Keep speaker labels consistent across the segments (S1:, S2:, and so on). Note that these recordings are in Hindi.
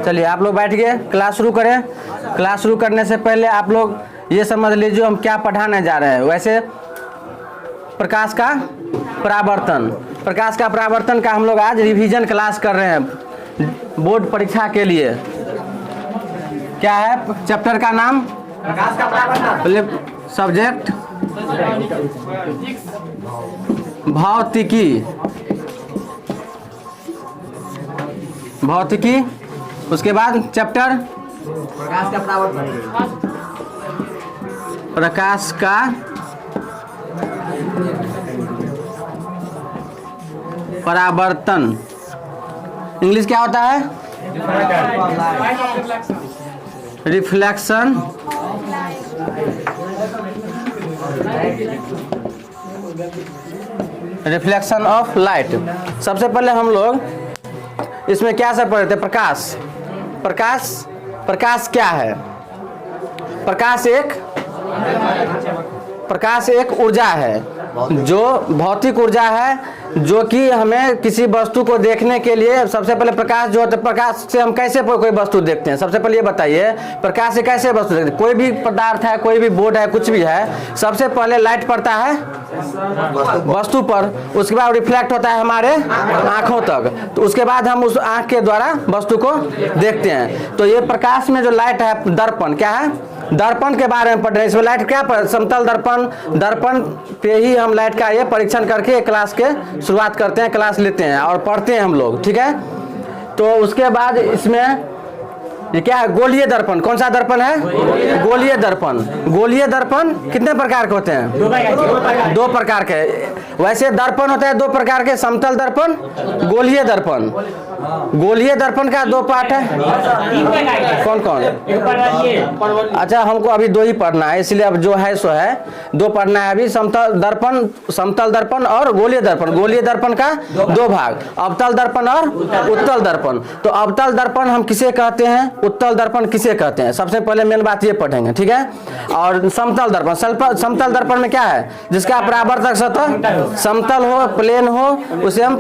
S1: चलिए आप लोग बैठ गए, क्लास शुरू करें। क्लास शुरू करने से पहले आप लोग ये समझ लीजिए हम क्या पढ़ाने जा रहे हैं। वैसे प्रकाश का परावर्तन, प्रकाश का परावर्तन का हम लोग आज रिवीजन क्लास कर रहे हैं बोर्ड परीक्षा के लिए। क्या है चैप्टर का नाम? प्रकाश का परावर्तन। सब्जेक्ट भौतिकी, भौतिकी। उसके बाद चैप्टर प्रकाश का परावर्तन, प्रकाश का परावर्तन। इंग्लिश क्या होता है? Reflection, reflection of light. सबसे पहले हम लोग इसमें क्या सब पढ़ते थे? प्रकाश, प्रकाश, प्रकाश क्या है? प्रकाश एक ऊर्जा है, जो भौतिक ऊर्जा है, जो कि हमें किसी वस्तु को देखने के लिए सबसे पहले प्रकाश जो होता है, प्रकाश से हम कैसे कोई वस्तु देखते हैं? सबसे पहले ये बताइए, प्रकाश से कैसे वस्तु देखते हैं? कोई भी पदार्थ है, कोई भी बोर्ड है, कुछ भी है, सबसे पहले लाइट पड़ता है वस्तु पर, उसके बाद रिफ्लेक्ट होता है हमारे आंखों तक, तो उसके बाद हम उस आंख के द्वारा वस्तु को देखते हैं। तो ये प्रकाश में जो लाइट है, दर्पण क्या है? दर्पण के बारे में पढ़ रहे हैं। इसमें लाइट क्या पर समतल दर्पण, दर्पण पे ही हम लाइट का ये परीक्षण करके क्लास के शुरुआत करते हैं, क्लास लेते हैं और पढ़ते हैं हम लोग, ठीक है। तो उसके बाद इसमें ये क्या है? गोलीय दर्पण। कौन सा दर्पण है? गोलीय दर्पण। गोलीय दर्पण कितने प्रकार के होते हैं? दो प्रकार के। वैसे दर्पण होता है दो प्रकार के, समतल दर्पण, गोलीय दर्पण। गोलीय दर्पण का दो पार्ट है। कौन कौन? अच्छा, हमको अभी दो ही पढ़ना है, इसलिए अब जो है सो है, दो पढ़ना है अभी। समतल दर्पण, समतल दर्पण और गोलीय दर्पण। गोलीय दर्पण का दो भाग, अवतल दर्पण और उत्तल दर्पण। तो अवतल दर्पण हम किसे कहते हैं, उत्तल दर्पण किसे कहते हैं, सबसे पहले मेन बात ये पढ़ेंगे, ठीक है। और समतल दर्पण, समतल दर्पण में क्या है? जिसका परावर्तक सतह समतल हो, प्लेन हो, उसे हम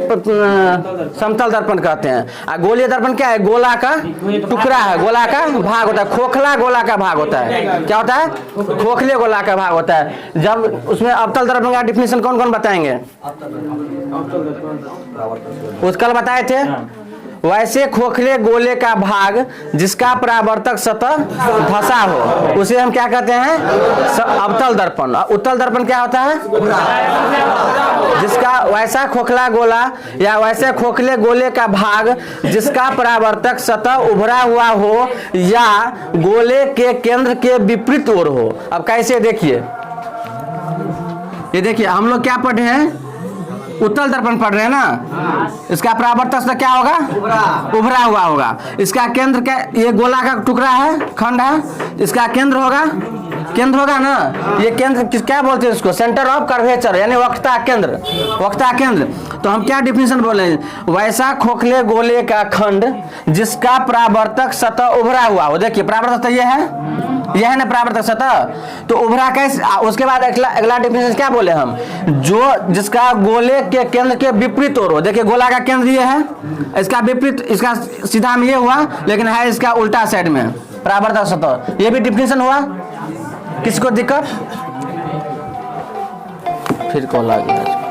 S1: समतल दर्पण कहते हैं। गोलीय दर्पण क्या है? गोला का टुकड़ा है, गोला का भाग होता है, खोखला गोला का भाग होता है। क्या होता है? खोखले गोला का भाग होता है। जब उसमें अवतल दर्पण का डिफिनेशन कौन कौन बताएंगे? उस कल बताए थे। वैसे खोखले गोले का भाग जिसका परावर्तक सतह धंसा हो, उसे हम क्या कहते हैं? अवतल दर्पण। उत्तल दर्पण क्या होता है? जिसका वैसा खोखला गोला या वैसे खोखले गोले का भाग जिसका परावर्तक सतह उभरा हुआ हो या गोले के केंद्र के विपरीत ओर हो। अब कैसे? देखिए, ये देखिए हम लोग क्या पढ़े हैं? उत्तल दर्पण पढ़ रहे हैं ना। इसका परावर्तक सतह क्या होगा? उभरा हुआ होगा। इसका केंद्र क्या? ये गोला का टुकड़ा है, खंड है, इसका केंद्र होगा, केंद्र होगा ना। ये केंद्र क्या बोलते हैं? इसको सेंटर ऑफ कर्वेचर, यानी वक्रता केंद्र, वक्रता केंद्र। तो हम क्या डिफिनेशन बोले? वैसा खोखले गोले का खंड जिसका परावर्तक सतह उभरा हुआ हो। देखिए परावर्तक सतह ये है ना, परावर्तक सतह। तो उभरा कैसे? उसके बाद अगला डिफिनेशन क्या बोले हम? जो जिसका गोले के केंद्र के विपरीत ओर हो। देखिए गोला का केंद्र ये है, इसका विपरीत, इसका सीधा में ये हुआ, लेकिन है इसका उल्टा साइड में, परावर्तक सतह। ये भी डिफिनेशन हुआ। किसको दिक्कत? फिर कॉल आ गया।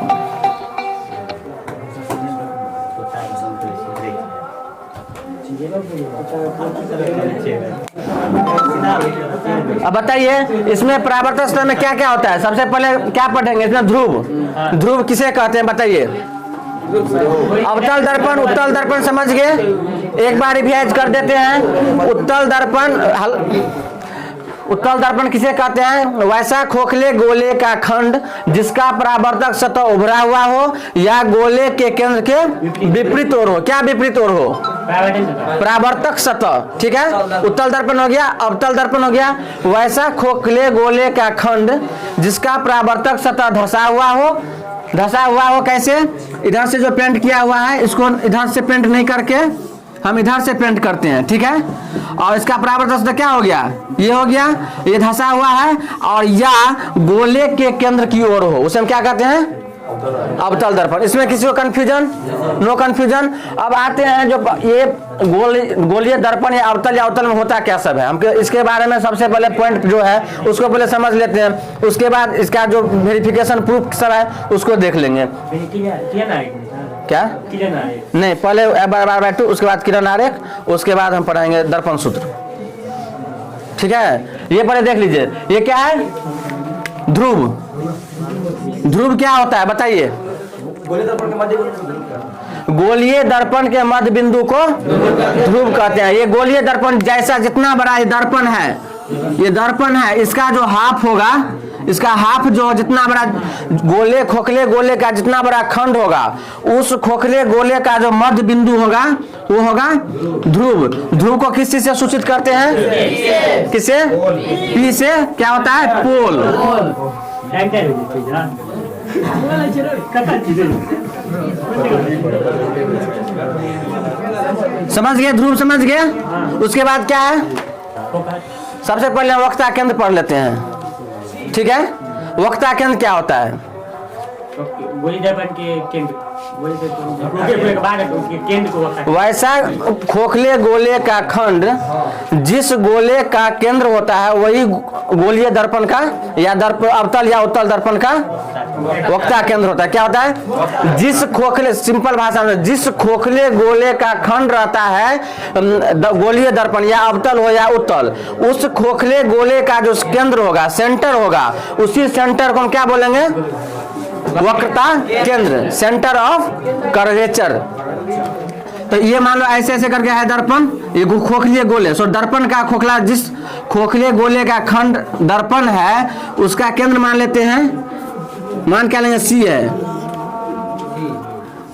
S1: अब बताइए इसमें परावर्तक सतह में क्या क्या होता है? सबसे पहले क्या पढ़ेंगे इसमें? ध्रुव। ध्रुव किसे कहते हैं बताइए? अवतल दर्पण, उत्तल दर्पण समझ गए? एक बार रिवाइज कर देते हैं। उत्तल दर्पण, उत्तल दर्पण किसे कहते हैं? वैसा खोखले गोले का खंड जिसका परावर्तक सतह उभरा हुआ हो या गोले के केंद्र के विपरीत ओर हो। क्या विपरीत ओर हो? परावर्तक सतह, ठीक है। उत्तल दर्पण हो गया, अवतल दर्पण हो गया। वैसा खोखले गोले का खंड जिसका परावर्तक सतह धंसा हुआ हो। धंसा हुआ हो कैसे? इधर से जो पेंट किया हुआ है, इसको इधर से पेंट नहीं करके हम इधर से पेंट करते हैं, ठीक है। और इसका परावर्तक सतह क्या हो गया? ये हो गया, ये धंसा हुआ है और या गोले के केंद्र की ओर हो, उसे हम क्या कहते हैं? अवतल दर्पण। इसमें किसी को कंफ्यूजन? No confusion. अब आते हैं जो ये गोलीय दर्पण या अवतल में होता क्या सब है, हम इसके बारे में सबसे पहले पॉइंट जो है उसको पहले समझ लेते हैं, उसके बाद इसका जो वेरिफिकेशन प्रूफ सब है उसको देख लेंगे। क्या नहीं, पहले बार उसके बाद किरण आरेख, उसके बाद हम पढ़ाएंगे दर्पण सूत्र। ठीक है, ये पहले देख लीजिए। ये क्या है? ध्रुव। ध्रुव क्या होता है बताइए? गोलीय दर्पण के मध्य बिंदु को ध्रुव कहते हैं। ये गोलीय दर्पण जैसा जितना बड़ा ये दर्पण है, ये दर्पण है, इसका जो हाफ होगा, इसका हाफ जो जितना बड़ा गोले खोखले गोले का जितना बड़ा खंड होगा, उस खोखले गोले का जो मध्य बिंदु होगा वो होगा ध्रुव। ध्रुव को किस चीज से सूचित करते हैं? किसे? पी से। क्या होता है? पोल। समझ गए? ध्रुव समझ गए? उसके बाद क्या है? सबसे पहले वक्ता केंद्र पढ़ लेते हैं। ठीक है, वक्ता केंद्र क्या होता है? वैसा खोखले गोले का खंड जिस गोले का केंद्र होता है वही गोलीय दर्पण का या अवतल या उत्तल दर्पण का वक्ता केंद्र होता है। क्या होता है? जिस खोखले, सिंपल भाषा में, जिस खोखले गोले का खंड रहता है गोलीय दर्पण या अवतल हो या उत्तल, उस खोखले गोले का जो केंद्र होगा, सेंटर होगा, उसी सेंटर को हम क्या बोलेंगे? वक्रता केंद्र, सेंटर ऑफ कर्वेचर। तो ये मान लो ऐसे ऐसे करके है दर्पण, ये खोखले गोले, सो दर्पण का खोखला, जिस खोखले गोले का खंड दर्पण है उसका केंद्र मान लेते हैं, मान क्या लेंगे? सी है,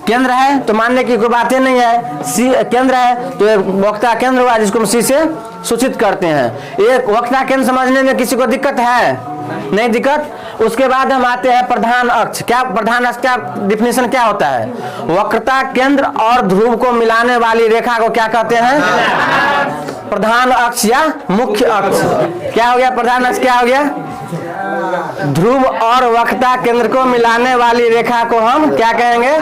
S1: केंद्र है तो मानने की कोई बातें नहीं है। सी केंद्र है तो वक्ता केंद्र हुआ जिसको हम सी से सूचित करते हैं। ये वक्ता केंद्र समझने में किसी को दिक्कत है? नहीं दिक्कत। उसके बाद हम आते हैं प्रधान अक्ष। क्या प्रधान अक्ष का डिफिनेशन क्या होता है? वक्रता केंद्र और ध्रुव को मिलाने वाली रेखा को क्या कहते हैं? प्रधान अक्ष या मुख्य अक्ष। क्या हो गया? प्रधान अक्ष क्या हो गया? ध्रुव और वक्रता केंद्र को मिलाने वाली रेखा को हम क्या कहेंगे?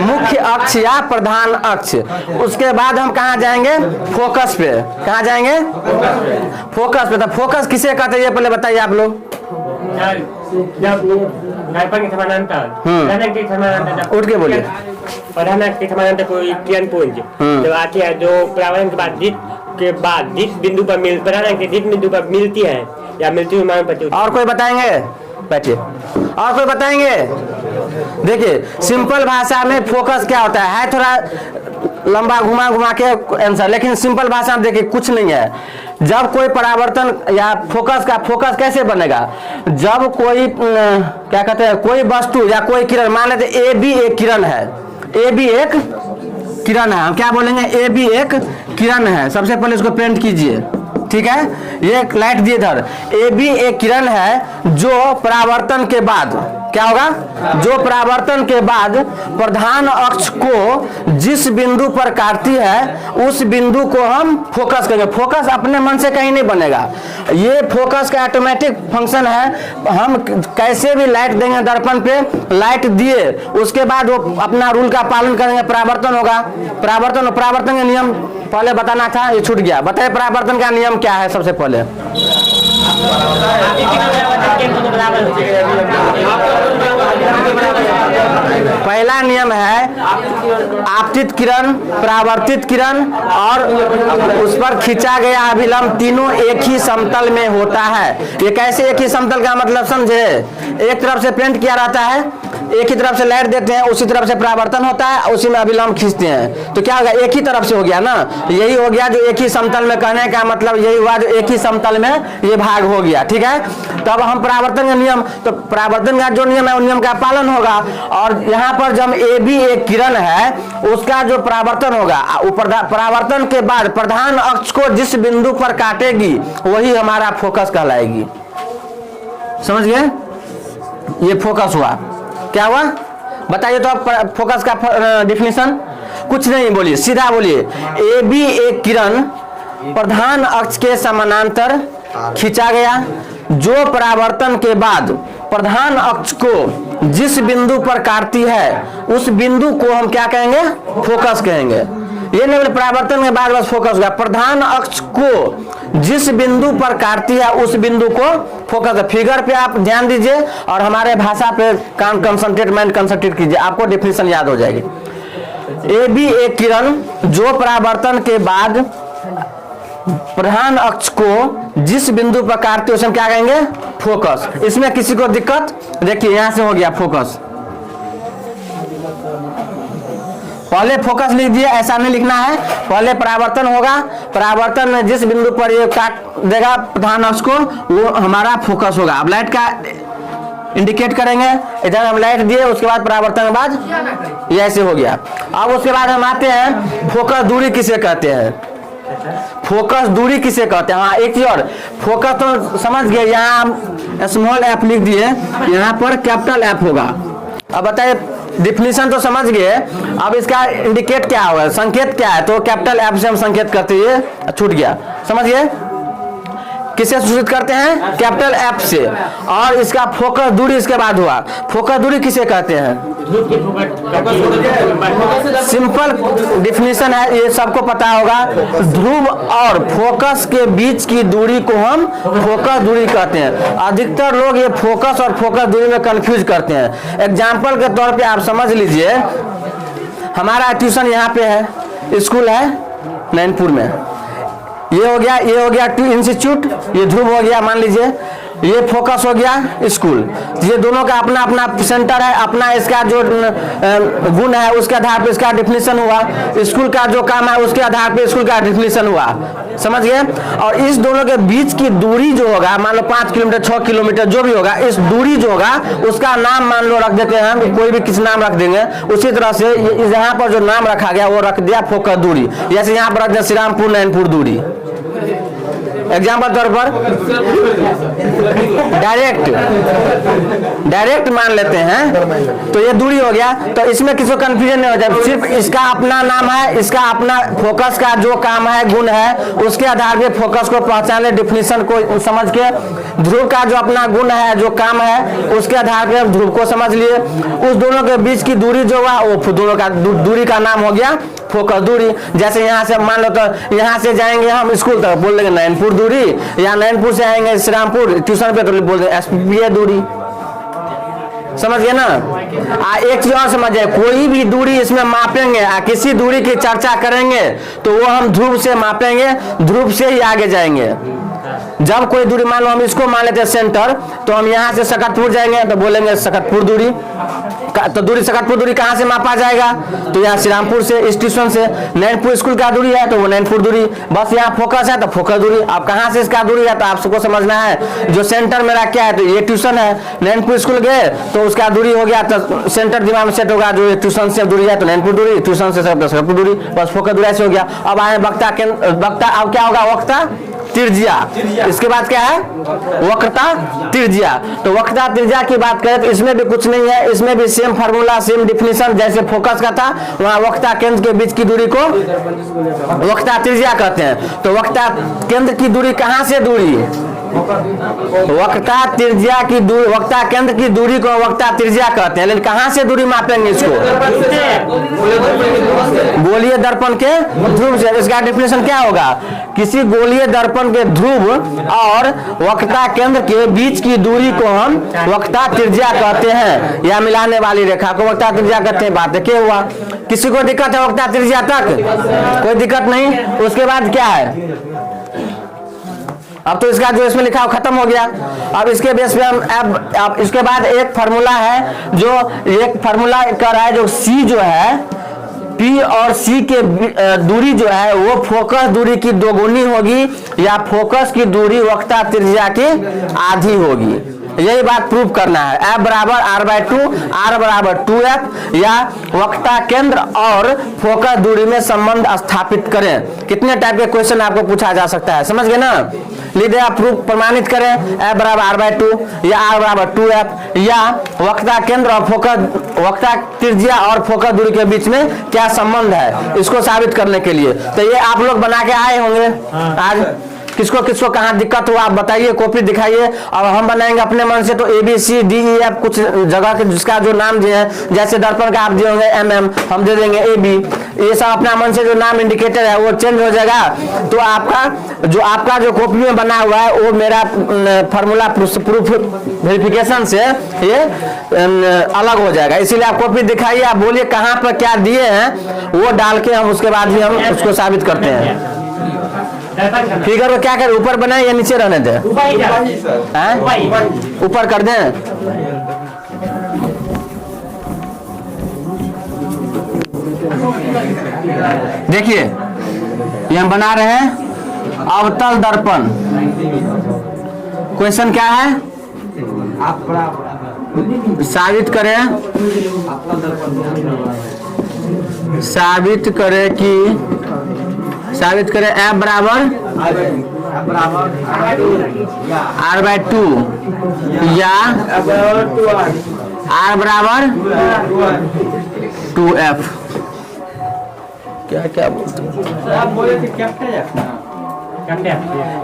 S1: मुख्य अक्ष या प्रधान अक्ष। उसके बाद हम कहाँ जाएंगे? फोकस पे। कहाँ जाएंगे? फोकस पे। तो फोकस किसे कहते हैं ये पहले बताइए आप लोग।
S2: दर्पण के समानांतर
S1: उठ के बोलिए।
S2: प्रधान अक्ष के समानांतर कोई किरण पुंज जो आती है, जो परावर्तन के बाद जिस बिंदु पर प्रधान अक्ष के जिस बिंदु पर मिलती है या मिलती हुई मान पड़ती है।
S1: और कोई बताएंगे? बैठिए। और कोई बताएंगे? देखिए, सिंपल भाषा में फोकस क्या होता है थोड़ा लंबा घुमा के आंसर, लेकिन सिंपल भाषा में देखिए कुछ नहीं है। जब कोई परावर्तन या फोकस कैसे बनेगा? जब कोई क्या कहते हैं, कोई वस्तु या कोई किरण, मान लेते ए बी एक किरण है, ए बी एक किरण है, हम क्या बोलेंगे? ए बी एक किरण है। सबसे पहले इसको पेंट कीजिए। ठीक है, ये लाइट दिए इधर। ए बी एक किरण है जो परावर्तन के बाद क्या होगा? जो परावर्तन के बाद प्रधान अक्ष को जिस बिंदु पर काटती है उस बिंदु को हम फोकस कहेंगे। फोकस अपने मन से कहीं नहीं बनेगा, ये फोकस का ऑटोमेटिक फंक्शन है। हम कैसे भी लाइट देंगे दर्पण पे, लाइट दिए उसके बाद वो अपना रूल का पालन करेंगे, परावर्तन होगा। परावर्तन के नियम पहले बताना था, ये छूट गया। बताइए परावर्तन का नियम क्या है? सबसे पहले पहला नियम है आपतित किरण, परावर्तित किरण और उस पर खींचा गया अभिलंब तीनों एक ही समतल में होता है। ये कैसे एक ही समतल का मतलब समझे? एक तरफ से पेंट किया रहता है, एक ही तरफ से लाइट देते हैं, उसी तरफ से परावर्तन होता है, उसी में अभिलंब खींचते हैं, तो क्या होगा? एक ही तरफ से हो गया ना। यही हो गया जो एक ही समतल में, कहने का मतलब यही हुआ जो एक ही समतल में ये भाग हो गया। ठीक है, तब हम परावर्तन का नियम, तो परावर्तन का जो नियम है उन नियम का पालन होगा। और यहाँ पर जब ए बी एक किरण है उसका जो परावर्तन होगा, परावर्तन के बाद प्रधान अक्ष को जिस बिंदु पर काटेगी वही हमारा फोकस कहलाएगी। समझ गए? ये फोकस हुआ। क्या हुआ बताइए? तो आप फोकस का डिफिनेशन कुछ नहीं, बोलिए सीधा बोलिए। ए बी एक किरण प्रधान अक्ष के समानांतर खींचा गया जो परावर्तन के बाद प्रधान अक्ष को जिस बिंदु पर काटती है उस बिंदु को हम क्या कहेंगे? फोकस कहेंगे। ये नहीं बोले परावर्तन के बाद बस फोकस होगा। प्रधान अक्ष को जिस बिंदु पर काटती है उस बिंदु को फोकस है। फिगर पे आप ध्यान दीजिए और हमारे भाषा पे कान कंसंट्रेट कीजिए, आपको डेफिनेशन याद हो जाएगी। ए बी एक किरण जो परावर्तन के बाद प्रधान अक्ष को जिस बिंदु पर काटती है उसे हम क्या कहेंगे? फोकस। इसमें किसी को दिक्कत? देखिए यहां से हो गया फोकस, पहले फोकस लिख दिए, ऐसा नहीं लिखना है। पहले परावर्तन होगा, परावर्तन में जिस बिंदु पर ये काट देगा प्रधान अक्ष को वो हमारा फोकस होगा। अब लाइट का इंडिकेट करेंगे, इधर हम लाइट दिए, उसके बाद परावर्तन के बाद ये ऐसे हो गया। अब उसके बाद हम आते हैं फोकस दूरी किसे कहते हैं? फोकस दूरी किसे कहते हैं? हाँ एक चीज और, फोकस तो समझ गए, यहाँ हम स्मॉल एफ लिख दिए, यहाँ पर कैपिटल एफ होगा। अब बताइए डिफिनीशन तो समझ गए, अब इसका इंडिकेट क्या होगा, संकेत क्या है? तो कैपिटल एफ से हम संकेत करते हैं, छूट गया, समझ गए? किसे सूचित करते हैं? कैपिटल एफ से। और इसका फोकस दूरी इसके बाद हुआ। फोकस दूरी किसे कहते हैं? सिंपल डिफिनीशन है, ये सबको पता होगा। ध्रुव और फोकस के बीच की दूरी को हम फोकस दूरी कहते हैं। अधिकतर लोग ये फोकस और फोकस दूरी में कंफ्यूज करते हैं। एग्जाम्पल के तौर पे आप समझ लीजिए, हमारा ट्यूशन यहाँ पे है, स्कूल है नैनपुर में, ये हो गया इंस्टीट्यूट, ये ध्रुव हो गया मान लीजिए, ये फोकस हो गया स्कूल। ये दोनों का अपना अपना सेंटर है, अपना इसका जो गुण है उसके आधार पर इसका डिफिनीशन हुआ। स्कूल का जो काम है उसके आधार पर स्कूल का डिफिनीशन हुआ, समझ गए? और इस दोनों के बीच की दूरी जो होगा, मान लो 5 किलोमीटर 6 किलोमीटर जो भी होगा, इस दूरी जो होगा उसका नाम मान लो रख देते हैं हम, कोई भी किसी नाम रख देंगे। उसी तरह से यहाँ पर जो नाम रखा गया वो रख दिया फोकस दूरी। जैसे यहाँ पर रख दिया श्रीरामपुर नैनपुर दूरी, एग्जाम्पल तौर पर डायरेक्ट मान लेते हैं, तो ये दूरी हो गया। तो इसमें किसी को कंफ्यूजन नहीं हो जाए, सिर्फ इसका अपना नाम है, इसका अपना फोकस का जो काम है गुण है उसके आधार पे फोकस को पहचान ले, डिफिनीशन को समझ के। ध्रुव का जो अपना गुण है जो काम है उसके आधार पे ध्रुव को समझ लिए। उस दोनों के बीच की दूरी जो हुआ वो दोनों का दूरी का नाम हो गया फोकस दूरी। जैसे यहाँ से मान लो, तो यहाँ से जाएंगे हम स्कूल तक बोल देंगे नैनपुर दूरी, या नैनपुर से आएंगे श्रीरामपुर ट्यूशन पे तो बोल देंगे एसपीए दूरी, समझ गए ना? एक चीज और समझिए, कोई भी दूरी इसमें मापेंगे, किसी दूरी की चर्चा करेंगे तो वो हम ध्रुव से मापेंगे, ध्रुव से ही आगे जाएंगे। जब कोई दूरी मान लो हम इसको मान लेते हैं सेंटर, तो हम यहाँ से सकतपुर जाएंगे तो बोलेंगे सकतपुर दूरी। तो दूरी सकतपुर दूरी कहाँ से मापा जाएगा? तो यहाँ श्रीरामपुर से, स्टेशन से। नैनपुर स्कूल का दूरी है तो वो नैनपुर दूरी, बस यहाँ फोकस है तो फोकस दूरी। अब कहाँ से इसका दूरी है तो आप सबको समझना है, जो सेंटर मेरा क्या है तो ये ट्यूशन है, नैनपुर स्कूल गए तो उसका दूरी हो गया, तो सेंटर दिमाग में सेट होगा, जो ट्यूशन से दूरी है तो नैनपुर दूरी, ट्यूशन से सकतपुर दूरी, बस फोकस दूरी ऐसे हो गया। अब आए वक्ता केंद्र, वक्ता अब क्या होगा? वक्ता त्रिज्या। इसके बाद क्या है? वक्रता त्रिज्या। तो वक्रता त्रिज्या की बात करें तो इसमें भी कुछ नहीं है, इसमें भी सेम फार्मूला सेम डिफिनीशन जैसे फोकस का था, वहाँ वक्रता केंद्र के बीच की दूरी को वक्रता त्रिज्या कहते हैं। तो वक्रता केंद्र की दूरी कहाँ से दूरी? वक्रता त्रिज्या की दूरी, वक्रता केंद्र की दूरी को वक्रता त्रिज्या कहते हैं। लेकिन कहाँ से दूरी मापेंगे इसको? गोलीय दर्पण के ध्रुव से। इसका डिफिनेशन क्या होगा? किसी गोलीय दर्पण के ध्रुव और वक्रता केंद्र के बीच की दूरी को हम वक्रता त्रिज्या कहते हैं, या मिलाने वाली रेखा को वक्रता त्रिज्या कहते हैं। बात क्या हुआ? किसी को दिक्कत है वक्रता त्रिज्या तक? कोई दिक्कत नहीं। उसके बाद क्या है? अब तो इसका जो इसमें लिखा खत्म हो गया। अब इसके बेस पे हम अब इसके बाद एक फार्मूला है, जो एक फार्मूला कर रहा है, जो सी जो है P और C के दूरी जो है वो फोकस दूरी की दोगुनी होगी, या फोकस की दूरी वक्रता त्रिज्या की आधी होगी। यही बात प्रूव करना है। F बराबर R/2, R बराबर 2F, या वक्रता केंद्र और फोकस दूरी में संबंध स्थापित करें। कितने टाइप के क्वेश्चन आपको पूछा जा सकता है, समझ गए ना? लीजिए आप प्रूफ प्रमाणित करें, F बराबर R/2 या R बराबर 2F, या वक्रता केंद्र और फोकस वक्रता त्रिज्या और फोकस दूरी के बीच में क्या संबंध है, इसको साबित करने के लिए। तो ये आप लोग बना के आए होंगे आज, किसको किसको कहाँ दिक्कत हुआ आप बताइए, कॉपी दिखाइए। अब हम बनाएंगे अपने मन से तो ABCDEF कुछ जगह के जिसका जो नाम जो है, जैसे दर्पण का आप दिए होंगे MM, हम दे देंगे AB, ये सब अपना मन से जो नाम इंडिकेटर है वो चेंज हो जाएगा। तो आपका जो कॉपी में बना हुआ है वो मेरा फार्मूला प्रूफ वेरिफिकेशन से ये अलग हो जाएगा। इसीलिए आप कॉपी दिखाइए, आप बोलिए कहाँ पर क्या दिए हैं, वो डाल के हम उसके बाद भी हम उसको साबित करते हैं। फिगर को क्या करें, ऊपर बनाए या नीचे रहने दें? ऊपर कर दें। देखिए ये हम बना रहे हैं अवतल दर्पण। क्वेश्चन क्या है? साबित करें F बराबर R/2 या R बराबर 2F। क्या क्या बोलते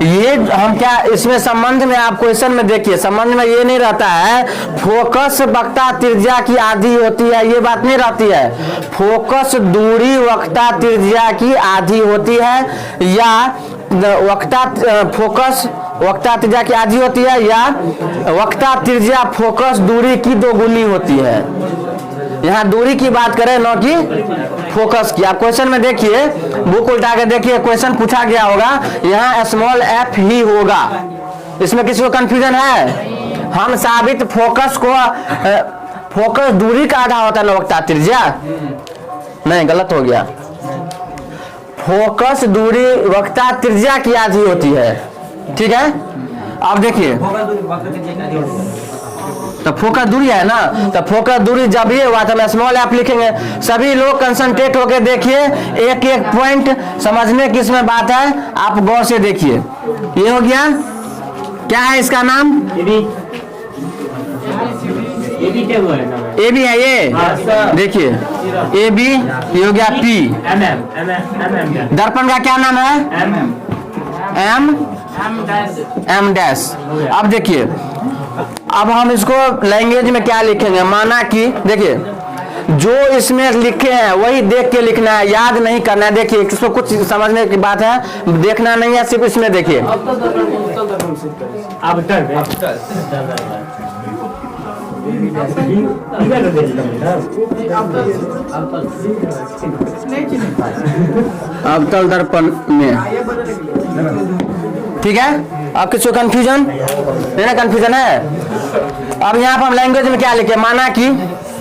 S1: ये हम क्या इसमें संबंध में आप क्वेश्चन में देखिए, संबंध में ये नहीं रहता है फोकस वक्ता त्रिज्या की आधी होती है, ये बात नहीं रहती है। फोकस दूरी वक्ता त्रिज्या की आधी होती है या फोकस वक्ता त्रिज्या की आधी होती है या वक्ता त्रिज्या फोकस दूरी की दोगुनी होती है। यहाँ दूरी की बात करें न कि फोकस की। आप क्वेश्चन में देखिए, बुक उल्टा के देखिए, क्वेश्चन पूछा गया होगा यहाँ स्मॉल f ही होगा। इसमें किसी को कंफ्यूजन है? हम साबित फोकस दूरी का आधा होता है न वक्ता त्रिज्या, नहीं गलत हो गया। फोकस दूरी वक्ता त्रिज्या की आधी होती है, ठीक है। अब देखिए तो फोकस दूरी है ना, तो फोकस दूरी जब ये हुआ तो हम स्मॉल f लिखेंगे। सभी लोग कंसंट्रेट होकर देखिए, एक एक पॉइंट समझने की इसमें बात है, आप गौर से देखिए। ये हो गया, क्या है इसका नाम? AB है ये, देखिए AB, ये हो गया P। दर्पण का क्या नाम है? M dash. अब देखिए, अब हम इसको लैंग्वेज में क्या लिखेंगे, माना कि देखिए जो इसमें लिखे हैं वही देख के लिखना है, याद नहीं करना है। देखिए इसको कुछ समझने की बात है, देखना नहीं है, सिर्फ इसमें देखिए। अवतल दर्पण में, ठीक है। अब किसी को कंफ्यूजन नहीं ना? कंफ्यूजन है। अब यहाँ पर हम लैंग्वेज में क्या लिखे, माना कि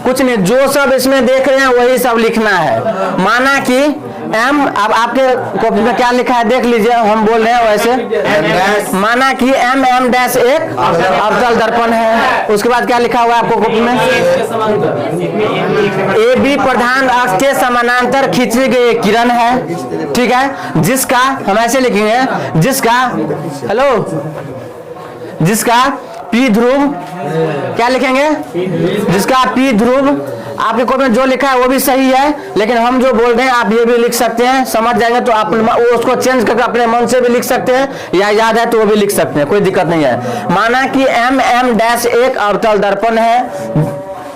S1: कुछ नहीं, जो सब इसमें देख रहे हैं वही सब लिखना है। माना कि M, अब आपके कॉपी में क्या लिखा है देख लीजिए, हम बोल रहे हैं वैसे। माना कि M डैश एक अवतल दर्पण है। उसके बाद क्या लिखा हुआ है आपको कॉपी में? AB प्रधान अक्ष के समानांतर खींची गई किरण है, ठीक है। जिसका हम ऐसे लिखेंगे, जिसका P ध्रुव, क्या लिखेंगे? जिसका P ध्रुव, आपके कॉपी में जो लिखा है वो भी सही है, लेकिन हम जो बोल रहे हैं आप ये भी लिख सकते हैं। समझ जाएंगे तो आप उसको चेंज करके अपने मन से भी लिख सकते हैं, या याद है तो वो भी लिख सकते हैं, कोई दिक्कत नहीं है। माना कि M डैश एक अवतल दर्पण है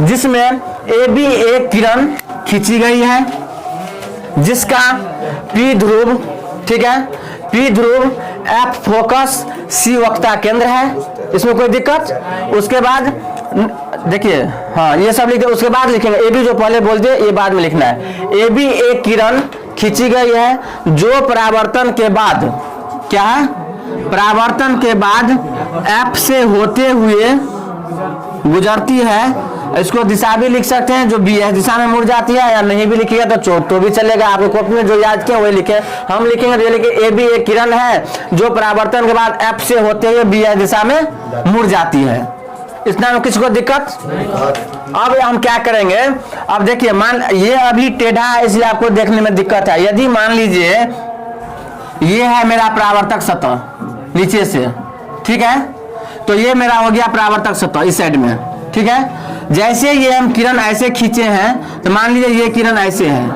S1: जिसमें AB एक किरण खींची गई है, जिसका P ध्रुव, ठीक है, P ध्रुव, F फोकस, C वक्ता केंद्र है। इसमें कोई दिक्कत? उसके बाद देखिए, हाँ ये सब लिखे, उसके बाद लिखेंगे AB जो पहले बोलते ये बाद में लिखना है। AB एक किरण खींची गई है जो परावर्तन के बाद, क्या है? परावर्तन के बाद F से होते हुए गुजरती है। इसको दिशा भी लिख सकते हैं, जो BS दिशा में मुड़ जाती है, या नहीं भी लिखिएगा तो भी चलेगा। आपके कॉपी में जो याद किए वही लिखे, हम लिखेंगे तो ये लिखे AB एक किरण है जो परावर्तन के बाद F से होते हुए BS दिशा में मुड़ जाती है। इतना में किसी को दिक्कत? अब हम क्या करेंगे, अब देखिए, मान ये अभी टेढ़ा है इसलिए आपको देखने में दिक्कत है। यदि मान लीजिए ये है मेरा परावर्तक सतह नीचे से, ठीक है, तो ये मेरा हो गया परावर्तक सतह इस साइड में, ठीक है। जैसे ये हम किरण ऐसे खींचे हैं तो मान लीजिए ये किरण ऐसे है,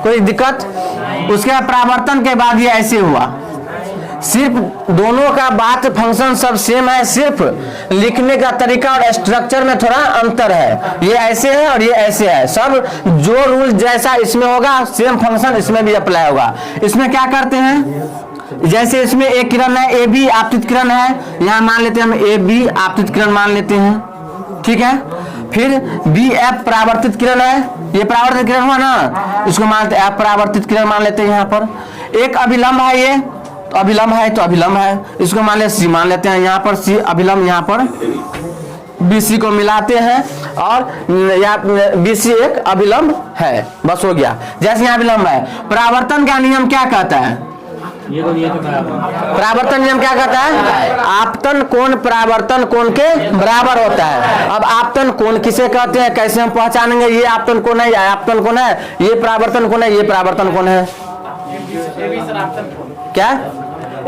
S1: कोई दिक्कत? उसके बाद परावर्तन के बाद ये ऐसे हुआ, सिर्फ दोनों का बात फंक्शन सब सेम है, सिर्फ लिखने का तरीका और स्ट्रक्चर में थोड़ा अंतर है। ये ऐसे है और ये ऐसे है। सब जो रूल जैसा इसमें होगा सेम फंक्शन इसमें भी अप्लाई होगा। इसमें क्या करते हैं, जैसे इसमें एक किरण है, ए बी आपतित किरण है, यहाँ मान लेते हैं हम ए बी आपतित किरण मान लेते हैं, ठीक है। फिर बी एफ परावर्तित किरण है, ये परावर्तित किरण हुआ ना, इसको मानते हैं एफ परावर्तित किरण मान लेते हैं। यहाँ पर एक अभिलंब है, ये तो अभिलंब है तो अभिलंब है, इसको मान ले सी मान लेते हैं। यहाँ पर सी अभिलंब, यहाँ पर बी सी को मिलाते हैं और या बी सी एक अभिलंब है, बस हो गया। जैसे यहाँ अभिलंब है, परावर्तन का नियम क्या कहता है, परावर्तन नियम क्या कहता है, आपतन कोण परावर्तन कोण के बराबर होता है। अब आपतन कोण किसे कहते हैं, कैसे हम पहचानेंगे, ये आपतन कोण है, आपतन कोण है, ये परावर्तन कोण है, ये परावर्तन कोण है, क्या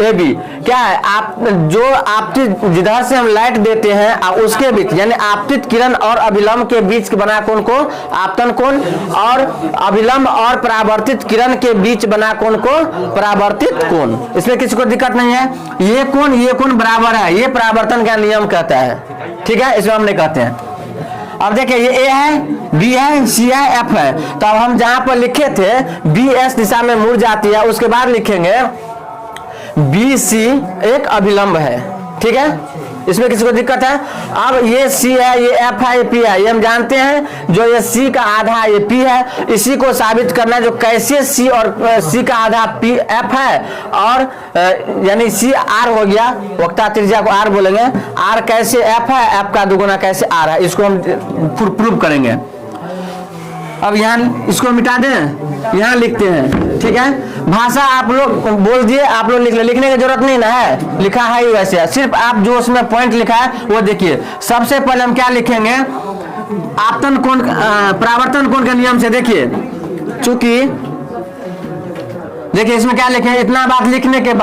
S1: ए बी क्या है, आप जो आपतित जिधर से हम लाइट देते हैं उसके बीच, यानी आपतित किरण और अभिलंब के बीच के बना कोण को आपतन कोण, और अभिलंब और परावर्तित किरण के बीच बना कोण को परावर्तित कोण। इसमें किसी को दिक्कत नहीं है। ये कोण बराबर है, ये परावर्तन का नियम कहता है, ठीक है, इसमें हम नहीं कहते हैं। अब देखिए ये ए है, बी है, सी है, एफ है। तो अब हम जहां पर लिखे थे बी एस दिशा में मुड़ जाती है, उसके बाद लिखेंगे बी सी एक अभिलंब है, ठीक है, इसमें किसी को दिक्कत है। अब ये सी है, ये एफ है, ये पी है, ये हम जानते हैं। जो ये सी का आधा है ये पी है, इसी को साबित करना है जो कैसे सी और सी का आधा पी एफ है, और यानी सी आर हो गया, वक्ता त्रिज्या को आर बोलेंगे, आर कैसे एफ है, एफ का दुगुना कैसे आर है, इसको हम प्रूव करेंगे। अब यहाँ इसको मिटा दें, यहाँ लिखते हैं, ठीक है। भाषा आप लोग बोल दिए, आप लोग लिखने की जरूरत नहीं ना है, लिखा है ही वैसे है, सिर्फ आप जो उसमें पॉइंट लिखा है वो देखिए। सबसे पहले हम क्या लिखेंगे, आपतन कोण परावर्तन कोण के नियम से देखिए, चूंकि देखिए इसमें क्या लिखेंगे, इतना बात लिखने के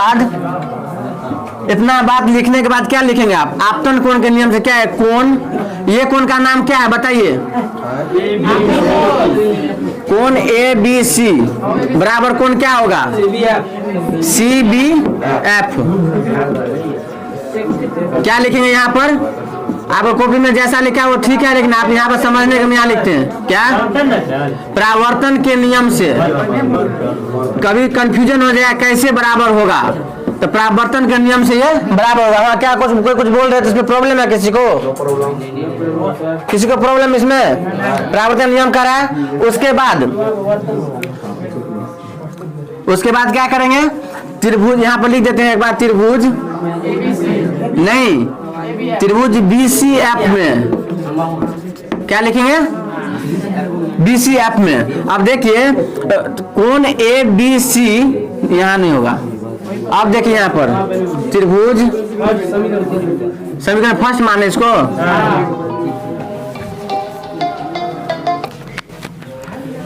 S1: बाद क्या लिखेंगे आप, आपतन कोण के नियम से क्या है, कोण, ये कोण का नाम क्या है बताइए, कोण ए बी सी बराबर कोण क्या होगा, सी बी एफ। क्या लिखेंगे यहाँ पर, आपको कॉपी में जैसा लिखा है वो ठीक है, लेकिन आप यहाँ पर समझने के लिए यहाँ लिखते हैं क्या, परावर्तन के नियम से। कभी कंफ्यूजन हो जाए कैसे बराबर होगा, तो परावर्तन के नियम से ये बराबर होगा। हाँ क्या कुछ बोल रहे थे, इसमें प्रॉब्लम है किसी को प्रॉब्लम इसमें, परावर्तन नियम कर रहा है। उसके बाद क्या करेंगे, त्रिभुज यहाँ पर लिख देते हैं एक बार, त्रिभुज नहीं, त्रिभुज बी सी एफ में क्या लिखेंगे, बी सी एफ में। अब देखिए कोण ए बी सी यहाँ नहीं होगा। अब देखिए यहाँ पर त्रिभुज समीकरण फर्स्ट माने इसको,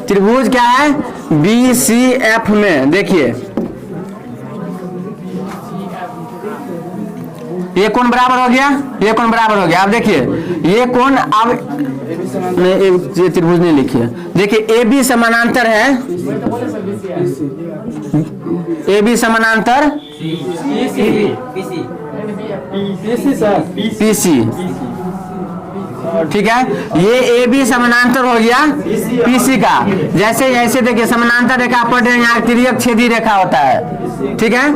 S1: त्रिभुज क्या है बी सी एफ में। देखिए ये कोण बराबर हो गया, ये कोण बराबर हो गया। अब देखिए ये कोण, अब ये त्रिभुज नहीं लिखिए, देखिए ए बी समानांतर है, ए बी समानांतर पी सी, ठीक है, ये ए बी समानांतर हो गया पी सी का। जैसे ऐसे देखिए समानांतर रेखा पर यहाँ तिर्यक छेदी रेखा होता है, ठीक है,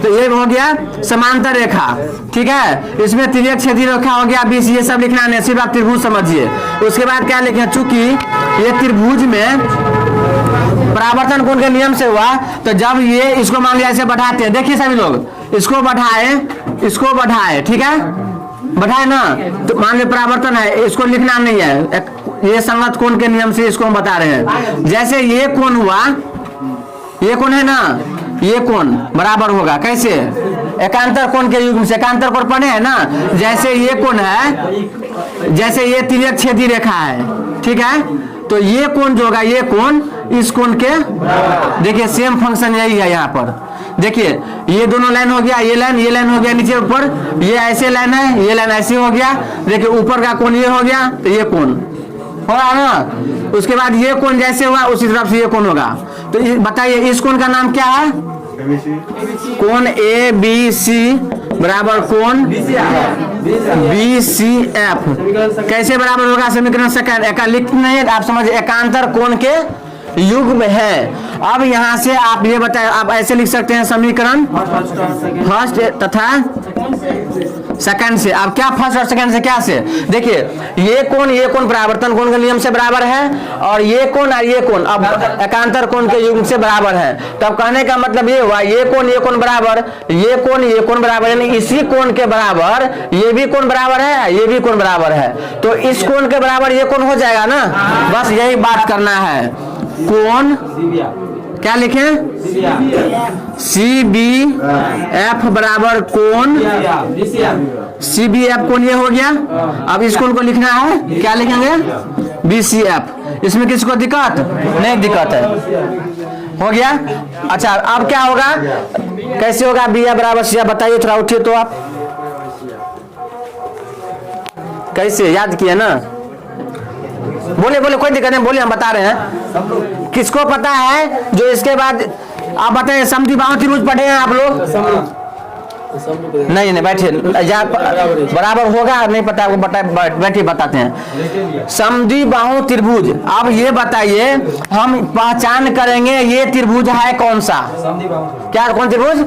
S1: तो ये हो गया समांतर रेखा, ठीक है, इसमें तिर्यक छेदी रेखा हो गया बीस, ये सब लिखना नहीं, सिर्फ आप त्रिभुज समझिए। उसके बाद क्या लिखें, चूंकि ये त्रिभुज में परावर्तन कोण के नियम से हुआ, तो जब ये इसको मान लिया ऐसे बढ़ाते हैं, देखिए सभी लोग इसको बढ़ाए, ठीक है, बढ़ाए ना, तो मान लीजिए परावर्तन है, इसको लिखना नहीं है, ये संगत कोण के नियम से इसको हम बता रहे हैं। जैसे ये कोण हुआ, ये कोण है ना, ये कोण बराबर होगा कैसे, एकांतर कोण के युग्म से, एकांतर कोण पढ़े हैं ना, जैसे ये कोण है, जैसे ये तिर्यक छेदी रेखा है, ठीक है, तो ये कोण जो होगा, ये कोण इस कोण के, देखिए सेम फंक्शन यही है यहाँ पर। देखिए ये दोनों लाइन हो गया, ये लाइन हो गया नीचे ऊपर, ये ऐसे लाइन है, ये लाइन ऐसे हो गया, देखिए ऊपर का कोण ये हो गया, तो ये कोण हो रहा ना। उसके बाद ये कोण जैसे हुआ उसी तरफ से ये कोण होगा। तो बताइए इस कोण का नाम क्या है, कोण ए बी सी बराबर कोण बी सी एफ कैसे बराबर होगा? समीकरण सेकंड एका लिखना है, आप समझ एकांतर कोण के युग्म है। अब यहां से आप ये बताए, आप ऐसे लिख सकते हैं समीकरण फर्स्ट तथा सेकंड से। अब क्या फर्स्ट और सेकंड से क्या से? देखिए ये कोण परावर्तन कोण के नियम से बराबर है और ये कोण अब एकांतर कोण के युग्म से बराबर है। तब कहने का मतलब ये हुआ ये कोण बराबर, ये कोण बराबर, यानी इसी कोण के बराबर ये भी कोण बराबर है, ये भी कोण बराबर है, तो इस कोण के बराबर ये कोण हो जाएगा ना। बस यही बात करना है। कोण क्या लिखें? सी बी एफ बराबर कोण सी बी एफ कोण ये हो गया। अब इस कोण को लिखना है, क्या लिखेंगे? B C F. इसमें किसको दिक्कत नहीं? दिक्कत है, हो गया। अच्छा अब क्या होगा, कैसे होगा? बी एफ बराबर सी एफ, बताइए थोड़ा, उठिए तो आप। कैसे याद किए ना? बोले कोई दिक्कत नहीं, बोले हम बता रहे हैं। किसको पता है जो इसके बाद आप बताएं? समद्वि बाहु त्रिभुज पढ़े हैं आप लोग? नहीं बैठिए, बराबर होगा नहीं पता आपको, बैठिए बताते हैं। समद्वि बाहु त्रिभुज, अब ये बताइए हम पहचान करेंगे ये त्रिभुज है कौन सा? क्या कौन त्रिभुज?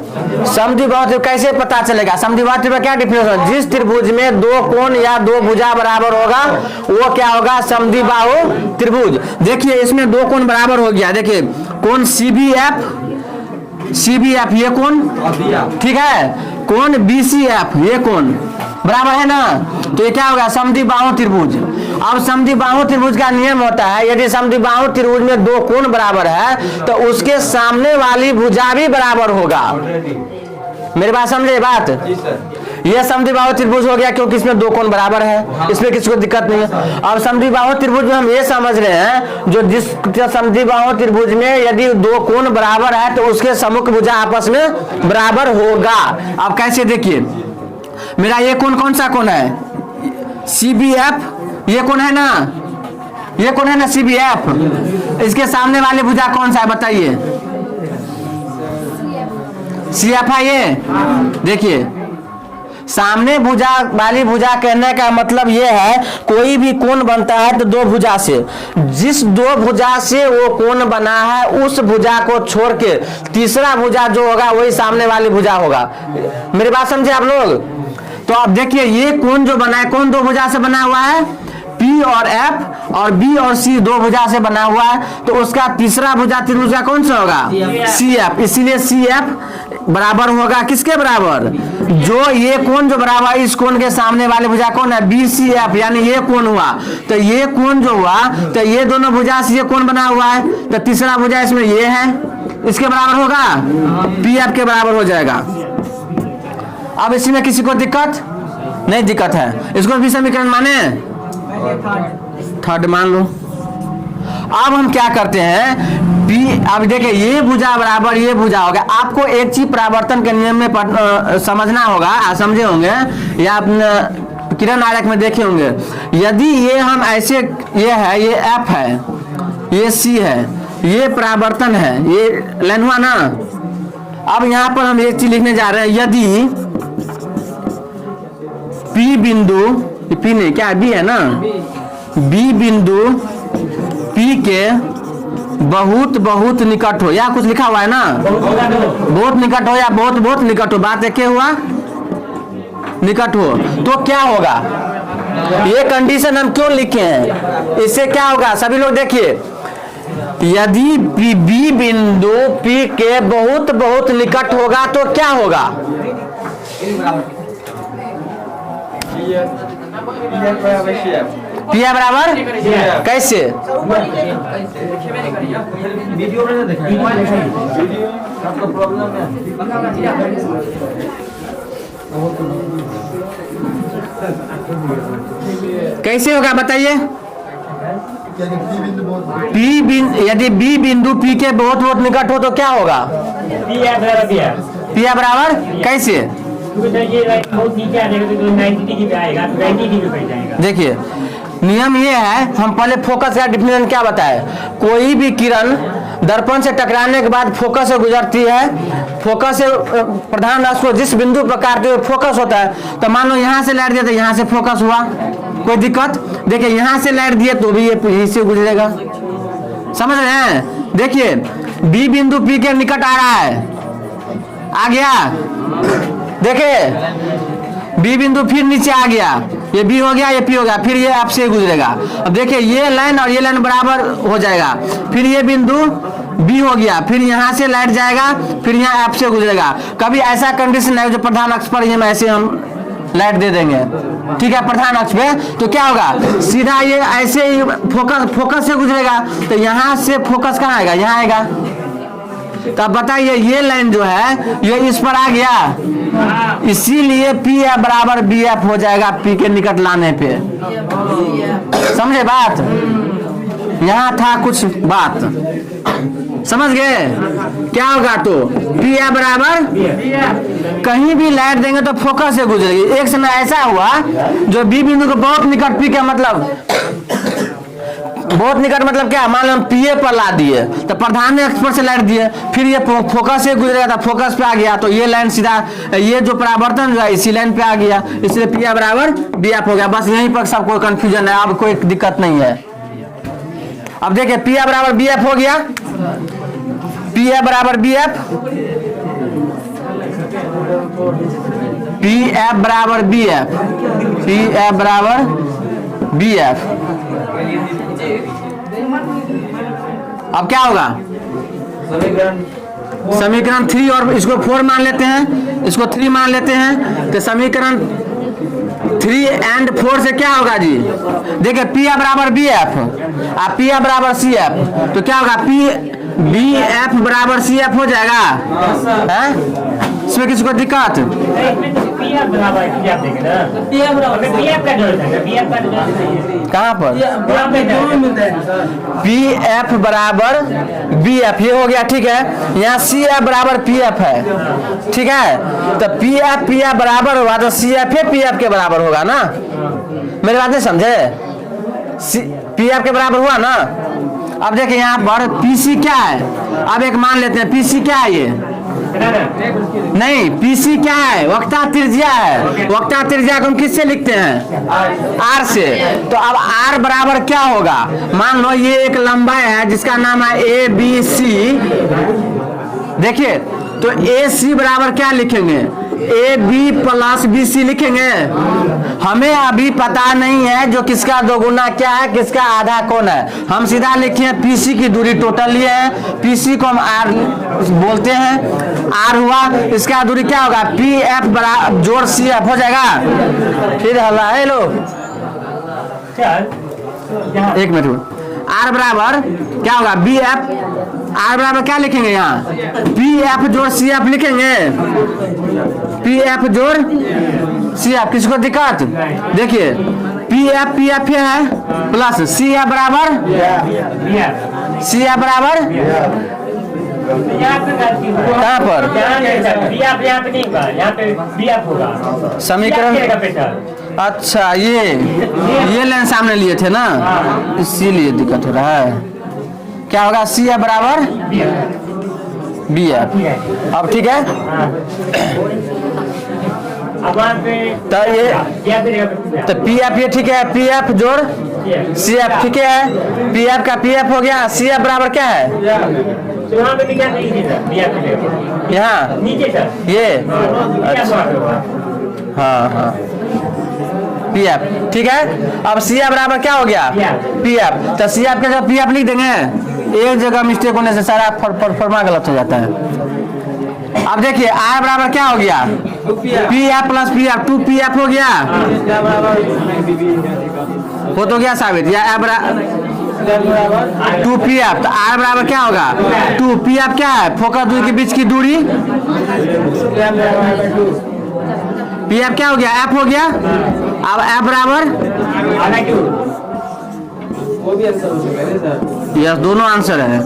S1: समद्वि बाहु त्रिभुज। कैसे पता चलेगा? समद्वि बाहु त्रिभुज क्या डिफिनेशन? जिस त्रिभुज में दो कोण या दो भुजा बराबर होगा वो क्या होगा? समद्वि बाहु त्रिभुज। देखिए इसमें दो कोण बराबर हो गया, देखिए कोण सी बी एफ ये कोण ठीक है, कोण बी सी एफ ये कोण बराबर है ना, तो ये क्या होगा? समद्वि बाहु त्रिभुज। अब समद्वि बाहु त्रिभुज का नियम होता है यदि समद्वि बाहु त्रिभुज में दो कोण बराबर है तो उसके सामने वाली भुजा भी बराबर होगा। मेरी बात समझे बात? यह समद्वि बाहु त्रिभुज हो गया क्योंकि इसमें दो कोण बराबर है, इसमें किसी को दिक्कत नहीं है। अब समद्वि बाहु त्रिभुज में हम ये समझ रहे हैं जो जिस समद्वि बाहु त्रिभुज में यदि दो कोण बराबर है तो उसके सम्मुख भुजा आपस में बराबर होगा। अब कैसे? देखिए मेरा ये कोण कौन सा कोण है? सी बी एफ ये कोण है ना, ये कोण है ना सी बी एफ। इसके सामने वाले भुजा कौन सा है बताइए? सी एफ है ये। देखिए सामने भुजा वाली भुजा कहने का मतलब ये है कोई भी कोण बनता है तो दो भुजा से, जिस दो भुजा से वो कोण बना है उस भुजा को छोड़ के तीसरा भुजा जो होगा वही सामने वाली भुजा होगा। मेरी बात समझे आप लोग? तो अब देखिए ये कोण जो बना है, कौन दो भुजा से बना हुआ है? P और F और B और C दो भुजा से बना हुआ है, तो उसका तीसरा भुजा त्रिभुज का कौन सा होगा? CF। इसीलिए CF बराबर होगा किसके बराबर? जो ये कोण जो बराबर इस कोण के सामने वाले भुजा कौन है? BCF, यानी ये कोण हुआ। तो ये कोण जो हुआ तो ये दोनों भुजा से ये कोण बना हुआ है, तो तीसरा भुजा इसमें ये है, इसके बराबर होगा, PF के बराबर हो जाएगा। अब इसी में किसी को दिक्कत नहीं? दिक्कत है। इसको भी समीकरण माने, थर्ड मान लो। अब हम क्या करते हैं? अब देखिए ये भुजा बराबर ये भुजा होगा। आपको एक चीज परावर्तन के नियम में समझना होगा, समझे होंगे या किरण आरेख में देखे होंगे। यदि ये हम ऐसे ये है, ये F है, ये C है, ये परावर्तन है, ये लाइन हुआ ना। अब यहां पर हम एक चीज लिखने जा रहे हैं, यदि P बिंदु, P नहीं क्या B है ना, B बिंदु P के बहुत निकट हो, या कुछ लिखा हुआ है ना, बहुत निकट हो या बहुत निकट हो, बात एक हुआ निकट हो, तो क्या होगा? ये कंडीशन हम क्यों लिखे हैं? इससे क्या होगा? सभी लोग देखिए, यदि B बिंदु P के बहुत निकट होगा तो क्या होगा? पिया बराबर कैसे? कैसे होगा बताइए? यदि B बिंदु P के बहुत निकट हो तो क्या होगा? पिया बराबर कैसे? देखिए नियम ये है, हम पहले फोकस या डिफिनेशन क्या बताए? कोई भी किरण दर्पण से टकराने के बाद फोकस से गुजरती है, फोकस से प्रधान अक्ष को जिस बिंदु पर काटते हुए फोकस होता है, तो मान लो यहाँ से लाइट दिया तो यहाँ से फोकस हुआ, कोई दिक्कत? देखिए यहाँ से लाइट दिए तो भी ये यहीं से गुजरेगा, समझ रहे हैं? देखिए बी बिंदु पी के निकट आ रहा है, आ गया, देखिए बी बिंदु फिर नीचे आ गया, ये बी हो गया, ये पी हो गया, फिर ये आप से गुजरेगा। अब देखिए ये लाइन और ये लाइन बराबर हो जाएगा, फिर ये बिंदु बी हो गया, फिर यहाँ से लाइट जाएगा, फिर यहाँ आप से गुजरेगा। कभी ऐसा कंडीशन है जो प्रधान अक्ष पर ये ऐसे हम लाइट दे देंगे, ठीक है, प्रधान अक्ष पे, तो क्या होगा, सीधा ये ऐसे ही फोकस से गुजरेगा, तो यहाँ से फोकस कहाँ आएगा, यहाँ आएगा। तो अब बताइए ये लाइन जो है ये इस पर आ गया, इसीलिए पी एफ बराबर बी एफ हो जाएगा पी के निकट लाने पे, समझे बात? यहाँ था कुछ बात, समझ गए? क्या होगा, तो पी एफ बराबर कहीं भी लाइट देंगे तो फोकस से गुजरेगी। एक समय ऐसा हुआ जो बी बिंदु को बहुत निकट, पी का मतलब बहुत निकट मतलब क्या, मान लो हम पीए पर ला दिए तो प्रधान अक्ष पर से लाइट दिए, फिर ये फोकस से गुजरेगा तो फोकस पे आ गया, तो ये लाइन सीधा ये जो परावर्तन जो है इसी लाइन पे आ गया, इसलिए पी एफ बराबर बी एफ हो गया। बस यहीं पर सब कोई कंफ्यूजन है, अब कोई दिक्कत नहीं है। अब देखिए पी एफ बराबर बी एफ हो गया, पी एफ बराबर बी एफ, पी एफ बराबर बी एफ, पी एफ बराबर बी एफ। अब क्या होगा, समीकरण 3 और इसको 4 मान लेते हैं, इसको 3 मान लेते हैं, तो समीकरण 3 एंड 4 से क्या होगा जी, देखिए पी एफ बराबर बी एफ, आप पी एफ बराबर सी एफ, तो क्या होगा, पी बी एफ बराबर सी एफ हो जाएगा, है? इसमें किसी को दिक्कत? कहाँ पर पी एफ बराबर बी एफ, ये हो गया, ठीक है। यहाँ सी एफ बराबर पी एफ है, ठीक है, तो पी एफ बराबर होगा तो सी एफ पी एफ के बराबर होगा ना, मेरी बात नहीं समझे? पी एफ के बराबर हुआ ना। अब देखिए यहाँ पर पीसी क्या है, अब एक मान लेते हैं पीसी क्या है, ये नहीं, पीसी क्या है, वक्ता त्रिज्या है, वक्ता त्रिज्या को हम किससे लिखते हैं, आर से, तो अब आर बराबर क्या होगा, मान लो ये एक लंबाई है जिसका नाम है ए बी सी, देखिए तो ए सी बराबर क्या लिखेंगे, A B plus B C लिखेंगे। हमें अभी पता नहीं है जो किसका दोगुना क्या है, किसका आधा कौन है, हम सीधा लिखे पीसी की दूरी टोटल लिए है, पीसी को हम आर बोलते हैं, आर हुआ, इसका दूरी क्या होगा, पी एफ बराबर जोड़ सी एफ हो जाएगा। फिर हल्ला है लो, एक मिनट, आर बराबर क्या होगा, बी एफ, आर बराबर क्या लिखेंगे यहाँ, पी एफ जोड़ सी एफ लिखेंगे, पी एफ जोड़ सी एफ, किसको दिक्कत? देखिए पी एफ है प्लस सी एफ बराबर, सी एफ बराबर कहाँ पर, समीकरण, अच्छा ये लाइन सामने लिए थे ना, इसीलिए दिक्कत हो रहा है। क्या होगा, सी एफ बराबर बी एफ, अब ठीक है, तो ये तो पी एफ ये ठीक है, पी एफ जोड़ सी एफ, ठीक है, पी एफ का पी एफ हो गया, सी एफ बराबर क्या है, यहाँ ये, अच्छा हाँ हाँ पी एफ, ठीक है। अब सी एफ बराबर क्या हो गया, पी एफ, तो सी एफ का जब पी एफ लिख देंगे, एक जगह मिस्टेक होने से सारा फॉर्मा गलत हो जाता है। अब देखिए आर बराबर क्या हो गया, P F plus P F, 2 P F हो गया, हो तो गया साबित, या एफ बराबर 2 पी एफ, तो आर बराबर क्या होगा, 2 पी एफ क्या है, फोकस दूरी के बीच की दूरी, पी एफ क्या हो गया, एफ हो गया, अब एफ बराबर, यस दोनों आंसर है।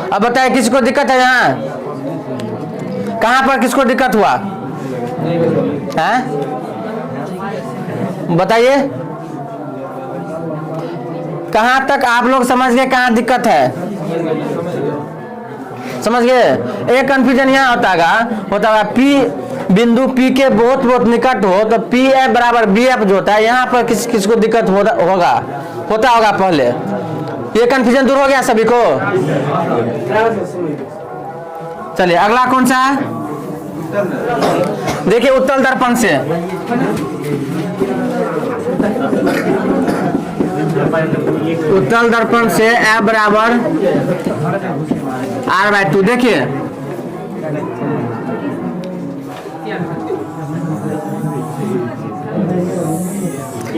S1: अब बताइए किसको दिक्कत है, यहाँ कहाँ पर किसको दिक्कत हुआ है, बताइए कहाँ तक आप लोग समझ गए, कहाँ दिक्कत है? समझ गए। एक कंफ्यूजन यहाँ होता है P बिंदु P के बहुत बहुत निकट हो तो PF बराबर BF जो होता है, यहाँ पर किसको दिक्कत होता होगा पहले। ये कंफ्यूजन दूर हो गया सभी को। चलिए अगला कौन सा है, देखिए उत्तल दर्पण से। उत्तल दर्पण से F बराबर R/2। देखिए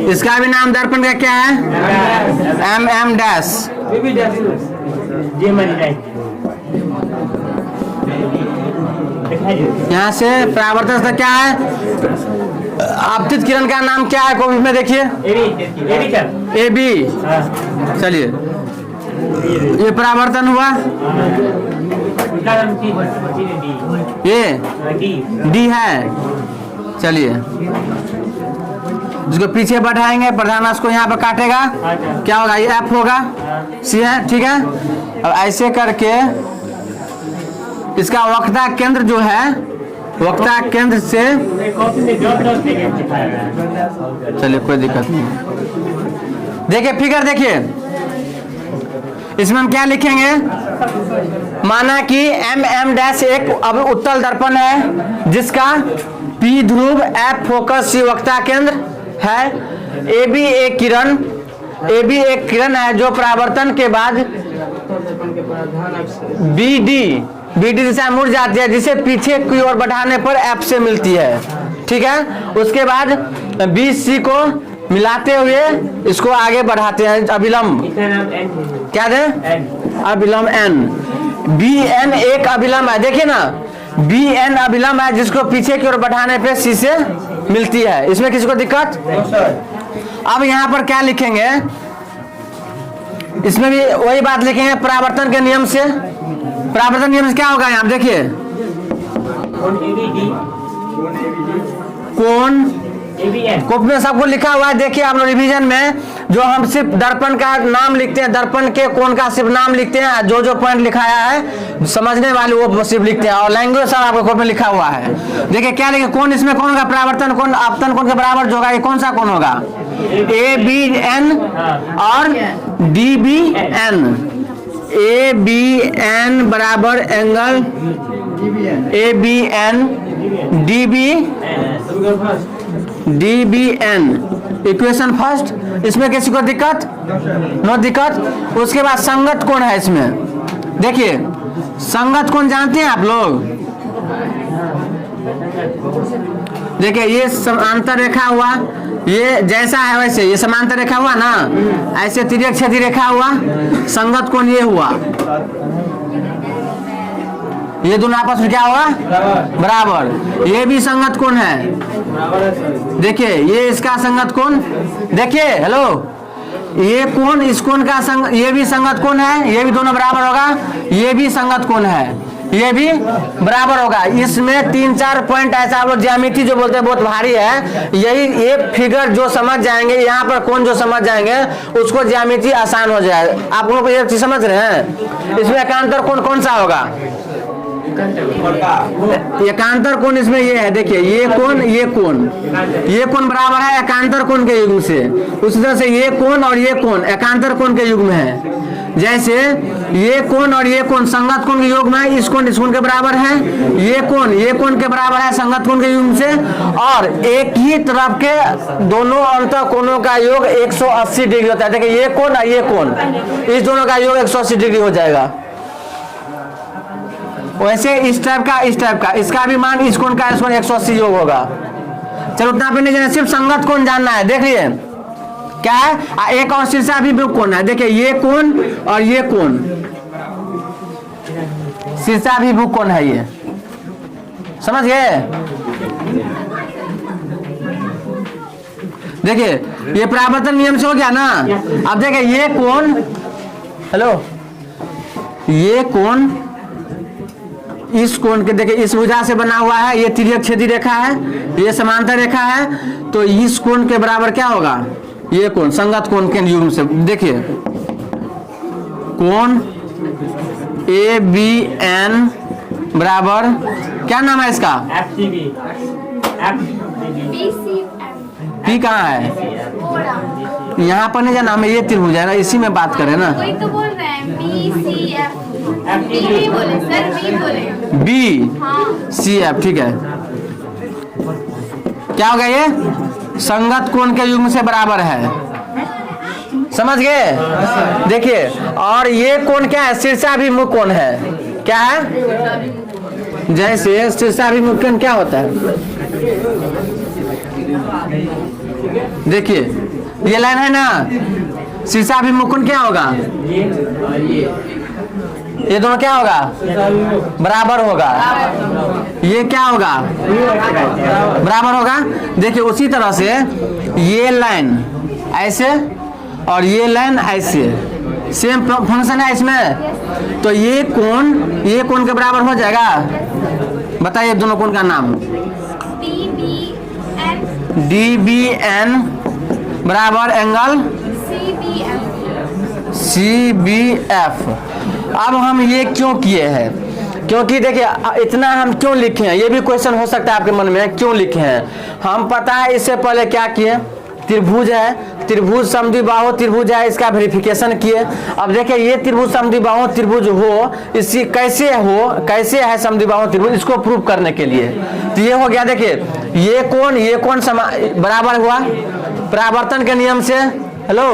S1: इसका भी नाम दर्पण का क्या है, MM डैश। यहाँ से परावर्तन क्या है, आपतित किरण का नाम क्या है कॉपी में देखिए, AB। चलिए ये परावर्तन हुआ, ये D है। चलिए जिसको पीछे बढ़ाएंगे प्रधानांश को यहाँ पर काटेगा, क्या होगा, ये F होगा, C है, ठीक है। अब ऐसे करके इसका वक्रता केंद्र जो है, वक्रता केंद्र से, चलिए कोई दिक्कत नहीं। देखिए फिगर देखिए, इसमें हम क्या लिखेंगे, माना कि MM डैश एक अब उत्तल दर्पण है जिसका P ध्रुव, F फोकस, C वक्रता केंद्र है, AB एक किरण है जो परावर्तन के बाद BD दिशा मुड़ जाती है, जिसे पीछे की ओर बढ़ाने पर F से मिलती है, ठीक है। उसके बाद BC को मिलाते हुए इसको आगे बढ़ाते हैं, अभिलंब क्या दे, अभिलंब N। BN एक अभिलंब है, देखिए ना BN अभिलंब है जिसको पीछे की ओर बढ़ाने पे C से मिलती है। इसमें किसी को दिक्कत? अब यहाँ पर क्या लिखेंगे, इसमें भी वही बात लिखेंगे परावर्तन के नियम से। परावर्तन नियम से क्या होगा, यहाँ देखिए कोण कॉपी में सबको लिखा हुआ है, देखिए आप लोग रिवीजन में जो हम सिर्फ दर्पण का नाम लिखते हैं, दर्पण के कोण का सिर्फ नाम लिखते हैं, जो पॉइंट लिखाया है समझने वाले वो सिर्फ लिखते हैं, और लैंग्वेज सब आपको कॉपी में लिखा हुआ है। देखिए क्या लिखे, कोण इसमें कौन होगा, परावर्तन कोण आपतन कोण के बराबर जो होगा, ये कौन सा कोण होगा, ABN और DBN। ABN बराबर angle ABN DBN equation first. इसमें किसी को दिक्कत? नो दिक्कत। उसके बाद संगत कोण है इसमें, देखिए संगत कोण जानते हैं आप लोग, देखिए ये समांतर रेखा हुआ, ये जैसा है वैसे ये समांतर रेखा हुआ ना, ऐसे तिर्यक क्षैतिज रेखा हुआ, संगत कोण ये हुआ, ये दोनों आपस में क्या होगा, बराबर। ये भी संगत कोण है, देखिए ये इसका संगत कोण, देखिए हेलो, ये कोण इस कोण का ये भी संगत कोण है, ये भी दोनों बराबर होगा, ये भी संगत कोण है, ये भी बराबर होगा। इसमें 3-4 पॉइंट ऐसा आप लोग ज्यामिति जो बोलते हैं बहुत भारी है, यही ये फिगर जो समझ जाएंगे, यहाँ पर कोण जो समझ जाएंगे उसको ज्यामिति आसान हो जाए। आप लोग ये चीज समझ रहे हैं। इसमें एकांतर कोण कौन सा होगा, एकांतर कोण इसमें ये है, देखिए ये कोण बराबर है एकांतर कोण के युग्म से, उसी तरह से ये कोण और ये कोण एकांतर कोण के युग्म है। जैसे ये कोण और ये कोण संगत कोण के युग्म है, इस कोण के बराबर है, ये कोण के बराबर है संगत कोण के युग्म से, और एक ही तरफ के दोनों अंतर कोणों का योग 180 डिग्री होता है। देखिए ये कोण और ये कोण, इस दोनों का योग 180 डिग्री हो जाएगा। वैसे इस टाइप का इसका भी मान इस कोण का 180 योग होगा। चलो उतना पे नहीं जाना, सिर्फ संगत कोण जानना है। देख लिए क्या है, एक और शीर्षाभिमुख कोण है, देखिए ये कोण और ये कोण शीर्षाभिमुख कोण है, ये समझ गए। देखिए ये परावर्तन नियम से हो गया ना। अब देखिए ये कोण, हेलो, ये कोण इस कोण के, देखिए इस भुजा से बना हुआ है, ये तिर्यक क्षैतिज रेखा है, ये समांतर रेखा है, तो इस कोण के बराबर क्या होगा, ये कोण संगत कोण के युग्म से। देखिए कोण ABN बराबर क्या नाम है इसका?
S2: FCB
S1: P कहाँ है? यहाँ पर नहीं जाना हमें, ये त्रिभुज है ना, इसी में बात करें ना।
S3: वही तो बोल रहे हैं BCF B बोले सर, B बोले
S1: BCF ठीक है। क्या हो गया ये? संगत कोण के युग्म से बराबर है, समझ गए? देखिए, और ये कोण क्या है? शीर्षाभिमुख कोण है। क्या है? जैसे शीर्षाभिमुख कोण क्या होता है? देखिए ये लाइन है ना, शीर्षाभिमुख कोण क्या होगा? ये दोनों क्या होगा? बराबर होगा। ये क्या होगा? बराबर होगा। देखिए उसी तरह से ये लाइन ऐसे और ये लाइन ऐसे, सेम फंक्शन है इसमें, तो ये कोण के बराबर हो जाएगा। बताइए दोनों कोण का नाम। DBN बराबर एंगल CBF। अब हम ये क्यों किए हैं? क्योंकि देखिए इतना हम क्यों लिखे हैं, ये भी क्वेश्चन हो सकता है आपके मन में, क्यों लिखे हैं। हम पता है इससे पहले क्या किए, त्रिभुज है, त्रिभुज समद्विबाहु त्रिभुज है, इसका वेरिफिकेशन किए। अब देखिए ये त्रिभुज समद्विबाहु त्रिभुज हो, इसी कैसे है समद्विबाहु त्रिभुज, इसको प्रूव करने के लिए। तो ये हो गया। देखिए ये कोण बराबर हुआ परावर्तन के नियम से। हेलो,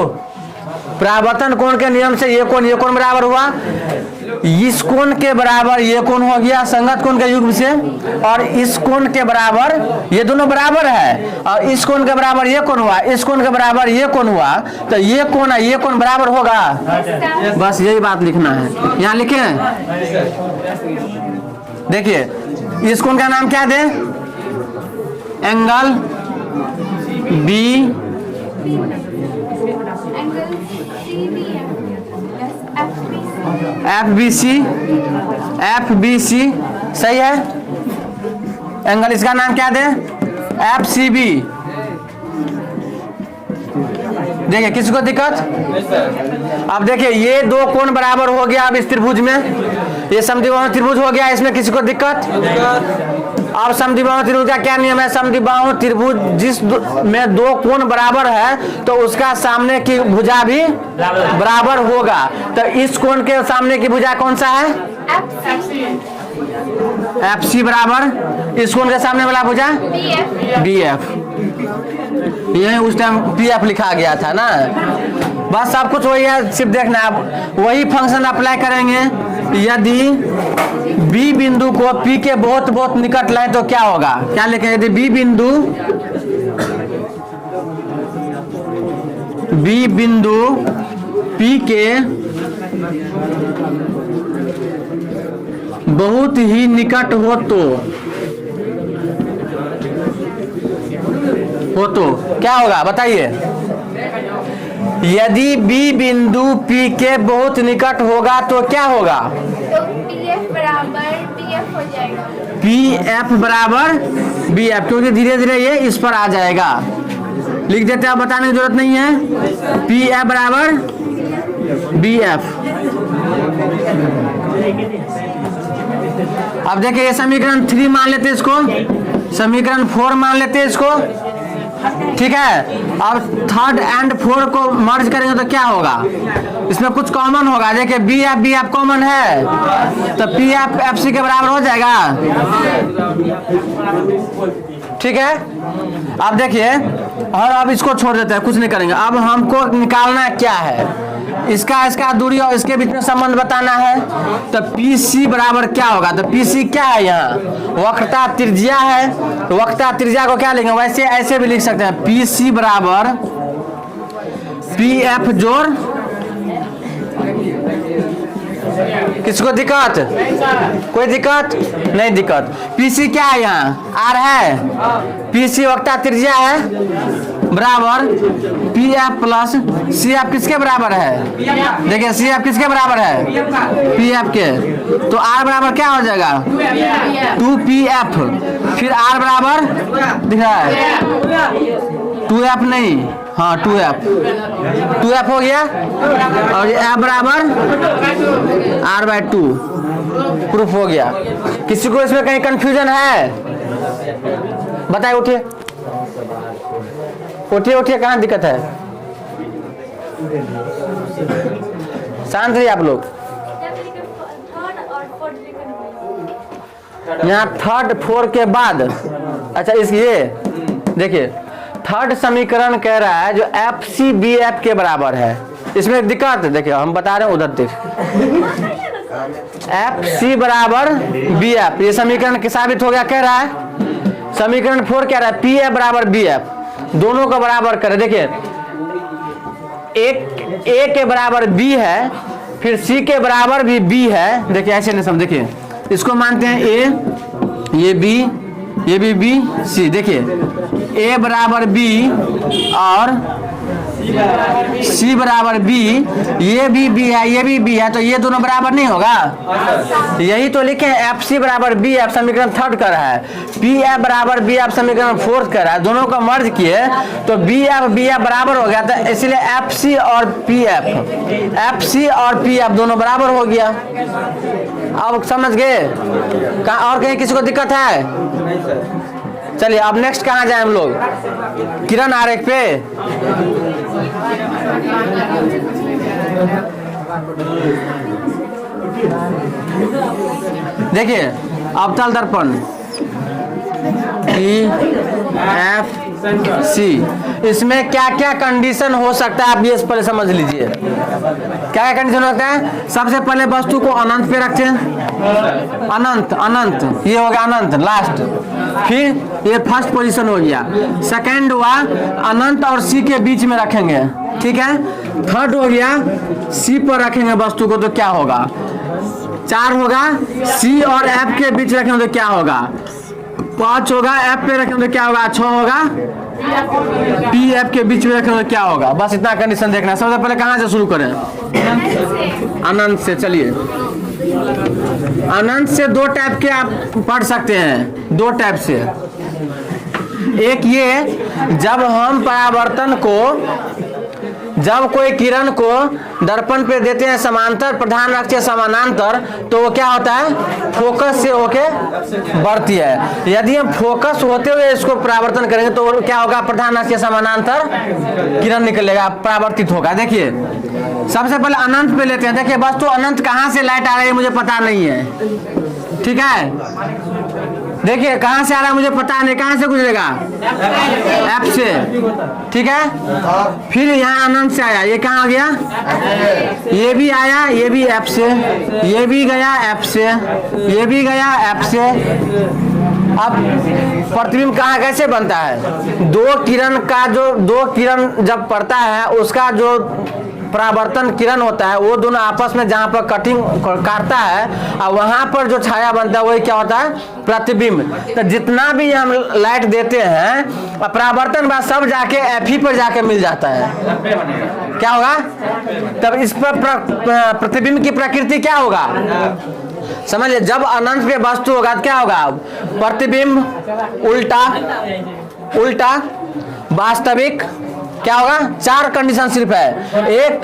S1: परावर्तन कोण के नियम से ये कोण बराबर हुआ, इस कोण के बराबर ये कोण हो गया संगत कोण के युग्म से, और इस कोण के बराबर ये दोनों बराबर है, और इस कोण के बराबर ये कोण हुआ, इस कोण के बराबर ये कोण हुआ, तो ये कोण बराबर होगा। बस यही बात लिखना है, यहाँ लिखे। देखिए इस कोण का नाम क्या दे? एंगल FBC सही है। एंगल इसका नाम क्या दे? FCB। देखिए किसी को दिक्कत? अब देखिए ये दो कोण बराबर हो गया। अब इस त्रिभुज में ये समद्विबाहु त्रिभुज हो गया, इसमें किसी को दिक्कत? अब समद्विबाहु त्रिभुज का क्या नियम है? समद्विबाहु त्रिभुज जिस में दो कोण बराबर है तो उसका सामने की भुजा भी बराबर होगा। तो इस कोण के सामने की भुजा कौन सा है? FC बराबर इस कोण के सामने वाला भुजा BF। ये उस टाइम PF लिखा गया था ना। बस सब कुछ वही है, सिर्फ देखना आप वही फंक्शन अप्लाई करेंगे। यदि B बिंदु को P के बहुत निकट लाए तो क्या होगा? क्या लिखें? यदि B बिंदु P के बहुत ही निकट हो तो क्या होगा? बताइए। यदि B बिंदु P के बहुत निकट होगा तो क्या होगा?
S3: तो PF बराबर BF हो जाएगा।
S1: PF बराबर BF, क्योंकि धीरे धीरे ये इस पर आ जाएगा। लिख देते हैं, बताने की जरूरत नहीं है। PF बराबर BF। अब देखिए ये समीकरण 3 मान लेते हैं इसको, समीकरण 4 मान लेते हैं इसको, ठीक है। अब 3rd and 4 को मर्ज करेंगे तो क्या होगा? इसमें कुछ कॉमन होगा। देखिए BF कॉमन है तो PF FC के बराबर हो जाएगा, ठीक है। अब देखिए, और अब इसको छोड़ देते हैं, कुछ नहीं करेंगे। अब हमको निकालना क्या है? इसका दूरी और इसके बीच में संबंध बताना है। तो PC बराबर क्या होगा? तो PC क्या है? यहाँ वक्रता त्रिज्या है, वक्रता त्रिज्या को क्या लेंगे? वैसे ऐसे भी लिख सकते हैं, PC बराबर PF जोड़। किसको दिक्कत? कोई दिक्कत नहीं? दिक्कत। PC क्या है? यहाँ R है, PC वक्रता त्रिज्या है बराबर PF प्लस CF किसके बराबर है? देखिए CF किसके बराबर है? PF के। तो R बराबर क्या हो जाएगा? 2PF। फिर R बराबर दिख रहा है 2F नहीं हाँ 2f हो गया और ये f बराबर r/2 प्रूफ हो गया। किसी को इसमें कहीं कंफ्यूजन है? बताइए, उठिए उठिए उठिए, कहाँ दिक्कत है? शांत रहिए आप लोग। यहाँ थर्ड फोर के बाद, अच्छा इस ये देखिए थर्ड समीकरण कह रहा है जो FCBF के बराबर है। इसमें दिक्कत देखिए, हम बता रहे हैं उधर देख, FC बराबर BF, ये समीकरण के साबित हो गया। कह रहा है समीकरण 4 कह रहा है PF बराबर BF, दोनों को बराबर करे। देखिए एक A के बराबर B है, फिर C के बराबर भी B है। देखिए ऐसे नहीं समझ, देखिए इसको मानते हैं A, ये B, ये भी B, C। देखिए A बराबर B और C बराबर B, ये भी B है, ये भी B है, तो ये दोनों बराबर नहीं होगा। यही तो लिखे FC बराबर BF समीकरण थर्ड कर रहा है, PF बराबर BF समीकरण फोर्थ कर रहा है। दोनों को मर्ज किए तो BF बराबर हो गया, तो इसलिए FC और PF दोनों बराबर हो गया। अब समझ गए? और कहीं किसी को दिक्कत है? चलिए अब नेक्स्ट कहाँ जाए हम लोग? किरण आरेख पे। देखिए अवतल दर्पण EFC, इसमें क्या क्या कंडीशन हो सकता है आप ये पहले समझ लीजिए। क्या क्या कंडीशन होता है? सबसे पहले वस्तु को अनंत पे रखते हैं, अनंत ये हो गया अनंत लास्ट। फिर ये फर्स्ट पोजीशन हो गया। सेकंड हुआ अनंत और C के बीच में रखेंगे, ठीक है। थर्ड हो गया C पर रखेंगे वस्तु को, तो क्या होगा? 4 होगा C और F के बीच रखेंगे तो क्या होगा? 5 होगा F पे रखेंगे तो क्या होगा? 6 होगा PF के बीच में रखेंगे तो क्या होगा? बस इतना कंडीशन देखना है। सबसे पहले कहाँ से शुरू करें? अनंत से। चलिए अनंत से दो टाइप के आप पढ़ सकते हैं, दो टाइप से। एक ये जब हम परावर्तन को, जब कोई किरण को दर्पण पे देते हैं समांतर, प्रधान अक्ष से समानांतर, तो वो क्या होता है? फोकस से होके बढ़ती है। यदि हम फोकस होते हुए इसको परावर्तन करेंगे तो क्या होगा? प्रधान अक्ष से समानांतर किरण निकलेगा, परावर्तित होगा। देखिए सबसे पहले अनंत पे लेते हैं। देखिए वस्तु अनंत कहाँ से लाइट आ रही है मुझे पता नहीं है, ठीक है। देखिए कहाँ से आ रहा है मुझे पता नहीं, कहाँ से गुजरेगा? F से, ठीक है। फिर यहाँ अनंत से आया, ये कहाँ आ गया? ये भी आया, ये भी F से, ये भी गया F से, ये भी गया F से। अब प्रतिबिंब कहाँ कैसे बनता है? दो किरण जब पड़ता है उसका जो परावर्तन किरण होता है वो दोनों आपस में जहाँ पर कटिंग काटता है और वहाँ पर जो छाया बनता है वही क्या होता है? प्रतिबिंब। तो जितना भी हम लाइट देते हैं परावर्तन बाद सब जाके F पर जाके मिल जाता है। क्या होगा तब? इस पर प्रतिबिंब की प्रकृति क्या होगा समझिए। जब अनंत पे वस्तु होगा तो क्या होगा? प्रतिबिंब उल्टा वास्तविक। क्या होगा? 4 कंडीशन सिर्फ है। एक,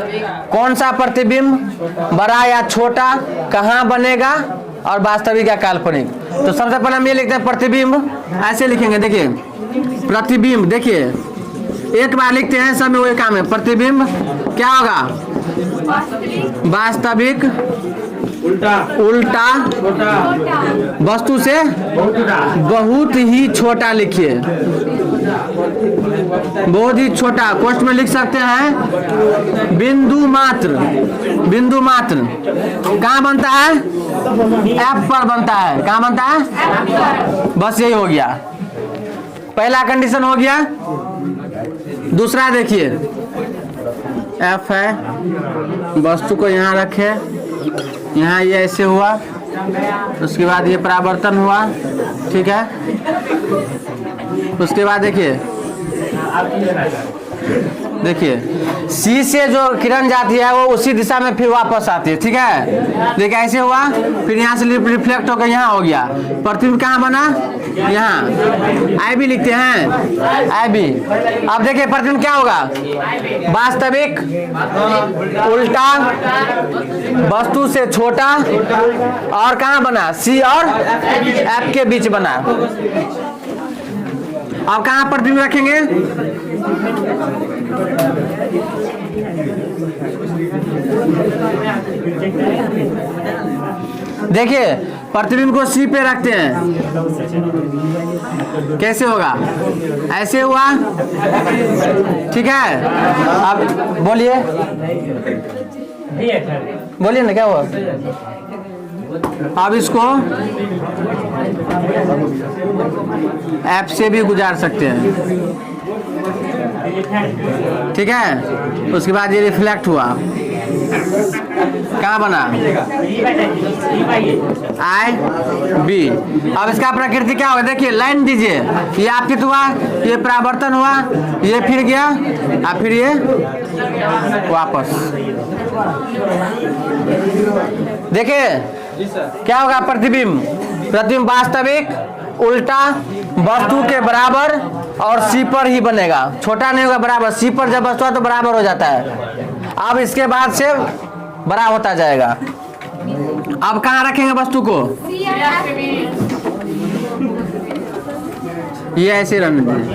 S1: कौन सा प्रतिबिंब, बड़ा या छोटा, कहाँ बनेगा, और वास्तविक या काल्पनिक। तो सबसे पहले हम ये लिखते हैं प्रतिबिंब, ऐसे लिखेंगे। देखिए प्रतिबिंब, देखिए एक बार लिखते हैं सब में वही काम है। प्रतिबिंब क्या होगा? वास्तविक उल्टा वस्तु से बहुत ही छोटा लिखिए, बहुत ही छोटा। कोष्ठ में लिख सकते हैं बिंदु मात्र। कहाँ बनता है? F पर बनता है। कहाँ बनता है? बस यही हो गया, पहला कंडीशन हो गया। दूसरा देखिए F है, वस्तु को यहाँ रखे, यहाँ ये ऐसे हुआ, उसके बाद ये परावर्तन हुआ, ठीक है। उसके बाद देखिए देखिए सी से जो किरण जाती है वो उसी दिशा में फिर वापस आती है, ठीक है। देखिए ऐसे हुआ, फिर यहाँ से रिफ्लेक्ट होकर यहाँ हो गया, प्रतिबिंब कहाँ बना, यहाँ। आई बी लिखते हैं, आई बी। अब देखिए प्रतिबिंब क्या होगा, वास्तविक, उल्टा, वस्तु से छोटा, और कहाँ बना, सी और एफ के बीच बना। अब कहाँ प्रतिबिंब रखेंगे, देखिए प्रतिबिंब को सी पे रखते हैं, कैसे होगा, ऐसे हुआ, ठीक है। अब बोलिए, बोलिए ना क्या हुआ। अब इसको ऐप से भी गुजार सकते हैं, ठीक है। उसके बाद ये रिफ्लेक्ट हुआ, कहाँ बना, आई बी। अब इसका प्रकृति क्या होगा, देखिए लाइन दीजिए, ये आपतित हुआ, ये परावर्तन हुआ, ये फिर गया, और फिर ये वापस। देखिए क्या होगा, प्रतिबिंब, प्रतिबिंब वास्तविक, उल्टा, वस्तु के बराबर और सी पर ही बनेगा, छोटा नहीं होगा, बराबर। सी पर जब वस्तु है तो बराबर हो जाता है। अब इसके बाद से बड़ा होता जाएगा। अब कहाँ रखेंगे वस्तु को, ये ऐसे रहने दीजिए,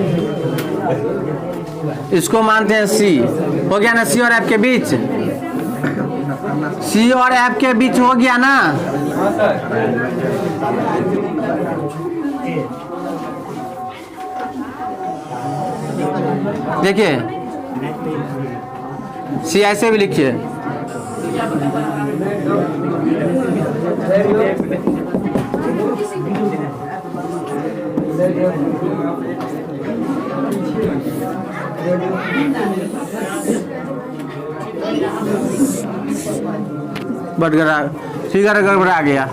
S1: इसको मानते हैं सी। हो गया ना, सी और एफ के बीच, सी और एफ के बीच हो गया ना। देखिए सी ऐसे भी लिखिए, फिगर गड़बड़ा गया।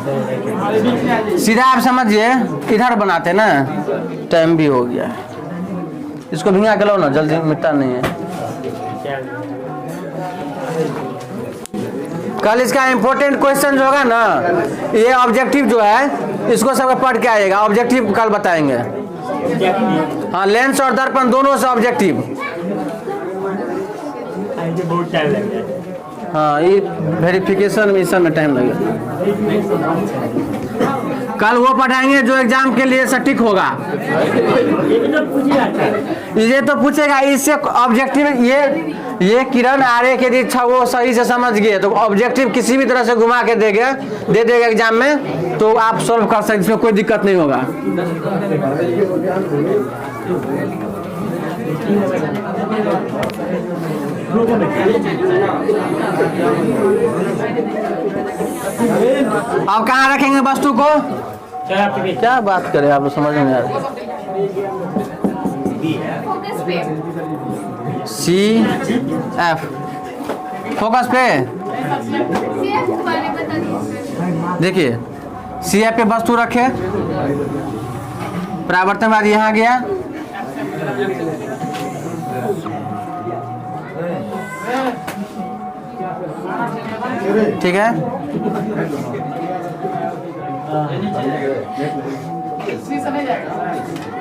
S1: सीधा आप समझिए, इधर बनाते ना, टाइम भी हो गया। इसको भिंगा के लो ना, जल्दी मिटता नहीं है। कल इसका इंपॉर्टेंट क्वेश्चन जो होगा ना, ये ऑब्जेक्टिव जो है, इसको सबका पढ़ के आएगा। ऑब्जेक्टिव कल बताएंगे। हाँ, लेंस और दर्पण दोनों से ऑब्जेक्टिव।
S2: बहुत टाइम लग जाए।
S1: हाँ, ये वेरिफिकेशन में इस में टाइम लगेगा। कल वो पढ़ाएंगे जो एग्जाम के लिए सटीक होगा। ये तो पूछेगा, इससे ऑब्जेक्टिव, ये किरण आरेख यदि वो सही से समझ गए तो ऑब्जेक्टिव किसी भी तरह से घुमा के दे देगा एग्जाम में, तो आप सॉल्व कर सकते, इसमें कोई दिक्कत नहीं होगा। अब कहाँ रखेंगे वस्तु को, क्या बात करें आप, समझ में आ रहा। सी एफ फोकस पे, देखिए सी एफ पे वस्तु रखे, परावर्तन बाद यहाँ गया, ठीक है।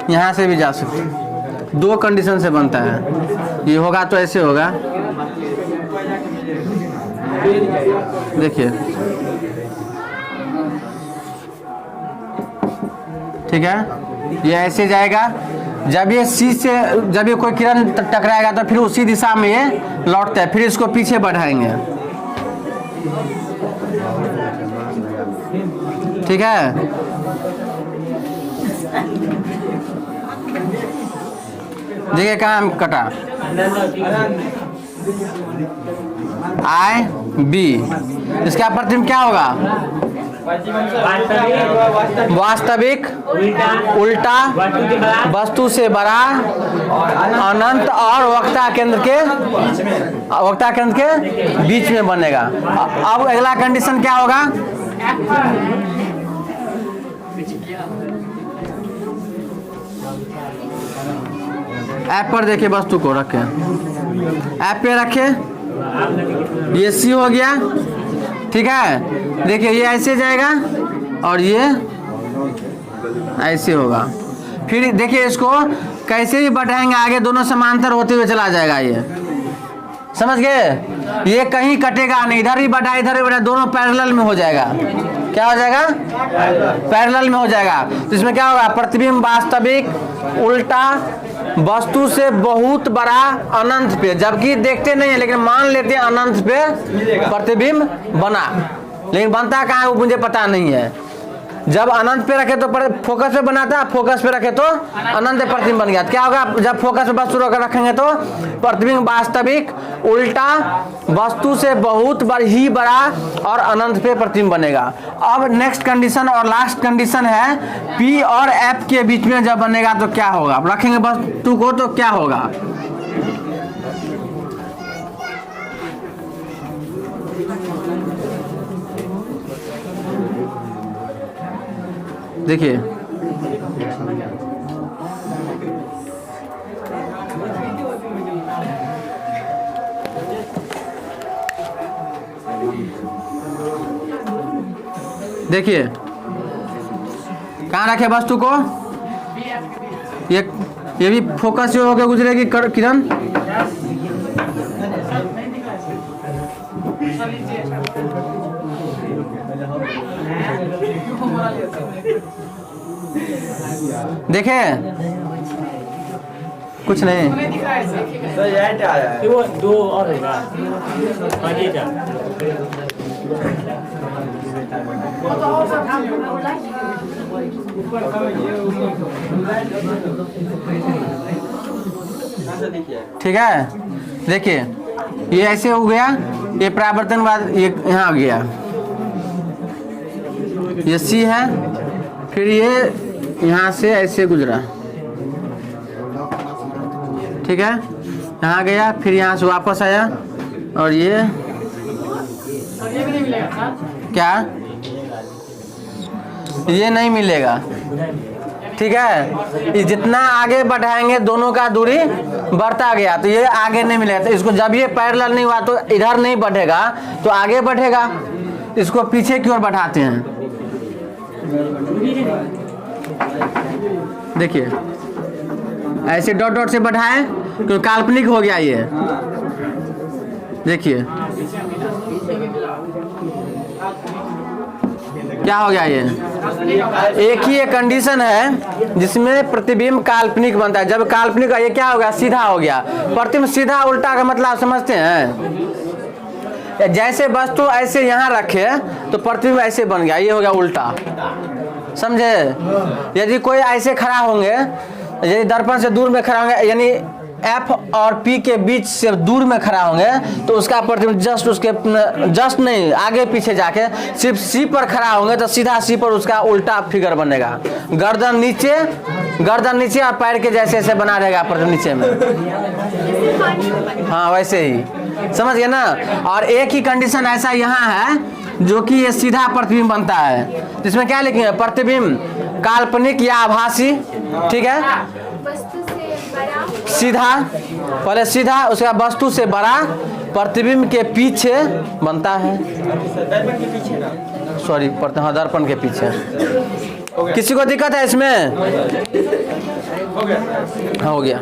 S1: यहाँ से भी जा सकते, दो कंडीशन से बनता है। ये होगा तो ऐसे होगा, देखिए, ठीक है। ये ऐसे जाएगा, जब ये सी से, जब ये कोई किरण टकराएगा तो फिर उसी दिशा में ये लौटता है, फिर इसको पीछे बढ़ाएंगे, ठीक है। देखिए कहाँ कटा, आई बी। इसका प्रतिबिंब क्या होगा, वास्तविक, उल्टा, वस्तु से बड़ा, अनंत और वक्ता केंद्र के बीच में बनेगा। अब अगला कंडीशन क्या होगा, ऐप पर देखिए वस्तु को रखें, ऐप पे रखे, ये सी हो गया, ठीक है। देखिए ये ऐसे जाएगा और ये ऐसे होगा। फिर देखिए इसको कैसे भी बढ़ाएंगे आगे, दोनों समांतर होते हुए चला जाएगा। ये समझ गए, ये कहीं कटेगा नहीं, इधर ही बढ़ा इधर ही बढ़ा, दोनों पैरेलल में हो जाएगा। क्या हो जाएगा? पैरेलल में हो जाएगा। तो इसमें क्या होगा? प्रतिबिंब वास्तविक उल्टा वस्तु से बहुत बड़ा अनंत पे, जबकि देखते नहीं है लेकिन मान लेते हैं अनंत पे प्रतिबिंब बना, लेकिन बनता कहाँ है वो मुझे पता नहीं है। जब अनंत पे रखे तो फोकस पे बनाता, फोकस पे रखे तो अनंत प्रतिबिंब बन गया। क्या होगा? जब फोकस पे वस्तु रखेंगे तो प्रतिबिंब वास्तविक उल्टा वस्तु से बहुत ही बड़ा और अनंत पे प्रतिबिंब बनेगा। अब नेक्स्ट कंडीशन और लास्ट कंडीशन है P और F के बीच में जब बनेगा तो क्या होगा? रखेंगे वस्तु को तो क्या होगा? देखिए देखिए कहाँ रखे वस्तु को? ये भी फोकस जो होकर गुजरेगी किरण। देखे कुछ नहीं,
S2: वो दो और होगा। हाँ जी जा।
S1: ठीक है। देखिए ये ऐसे हो गया, ये परावर्तनवाद ये यहाँ आ गया, ये सी है, फिर ये यहाँ से ऐसे गुजरा, ठीक है, यहाँ गया, फिर यहाँ से वापस आया और ये क्या, ये नहीं मिलेगा। ठीक है, ये जितना आगे बढ़ाएंगे दोनों का दूरी बढ़ता गया तो ये आगे नहीं मिलेगा। तो इसको जब ये पैरेलल नहीं हुआ तो इधर नहीं बढ़ेगा तो आगे बढ़ेगा, इसको पीछे की ओर बढ़ाते हैं। देखिए ऐसे डॉट डॉट से बढ़ाएं तो काल्पनिक हो गया ये। देखिए क्या हो गया, ये एक ही एक कंडीशन है जिसमें प्रतिबिंब काल्पनिक बनता है। जब काल्पनिक ये क्या हो गया, सीधा हो गया। प्रतिबिंब सीधा उल्टा का मतलब समझते हैं? जैसे वस्तु ऐसे यहाँ रखे तो प्रतिबिंब ऐसे बन गया, ये हो गया उल्टा। समझे? यदि कोई ऐसे खड़ा होंगे, यदि दर्पण से दूर में खड़ा होंगे, यानी F और P के बीच से दूर में खड़ा होंगे तो उसका प्रतिबिंब जस्ट उसके जस्ट नहीं आगे पीछे जाके सिर्फ C पर खड़ा होंगे तो सीधा C पर उसका उल्टा फिगर बनेगा। गर्दन नीचे और पैर के जैसे ऐसे बना रहेगा प्रतिबिंब नीचे में। हाँ वैसे ही, समझ गए ना। और एक ही कंडीशन ऐसा यहाँ है जो कि ये सीधा प्रतिबिंब बनता है, जिसमें क्या लिखेंगे, प्रतिबिंब काल्पनिक या आभासी। ठीक है, सीधा, पहले सीधा, उसके बाद वस्तु से बड़ा प्रतिबिंब के पीछे बनता है। सॉरी, हाँ दर्पण के पीछे। किसी को दिक्कत है इसमें? हाँ हो गया।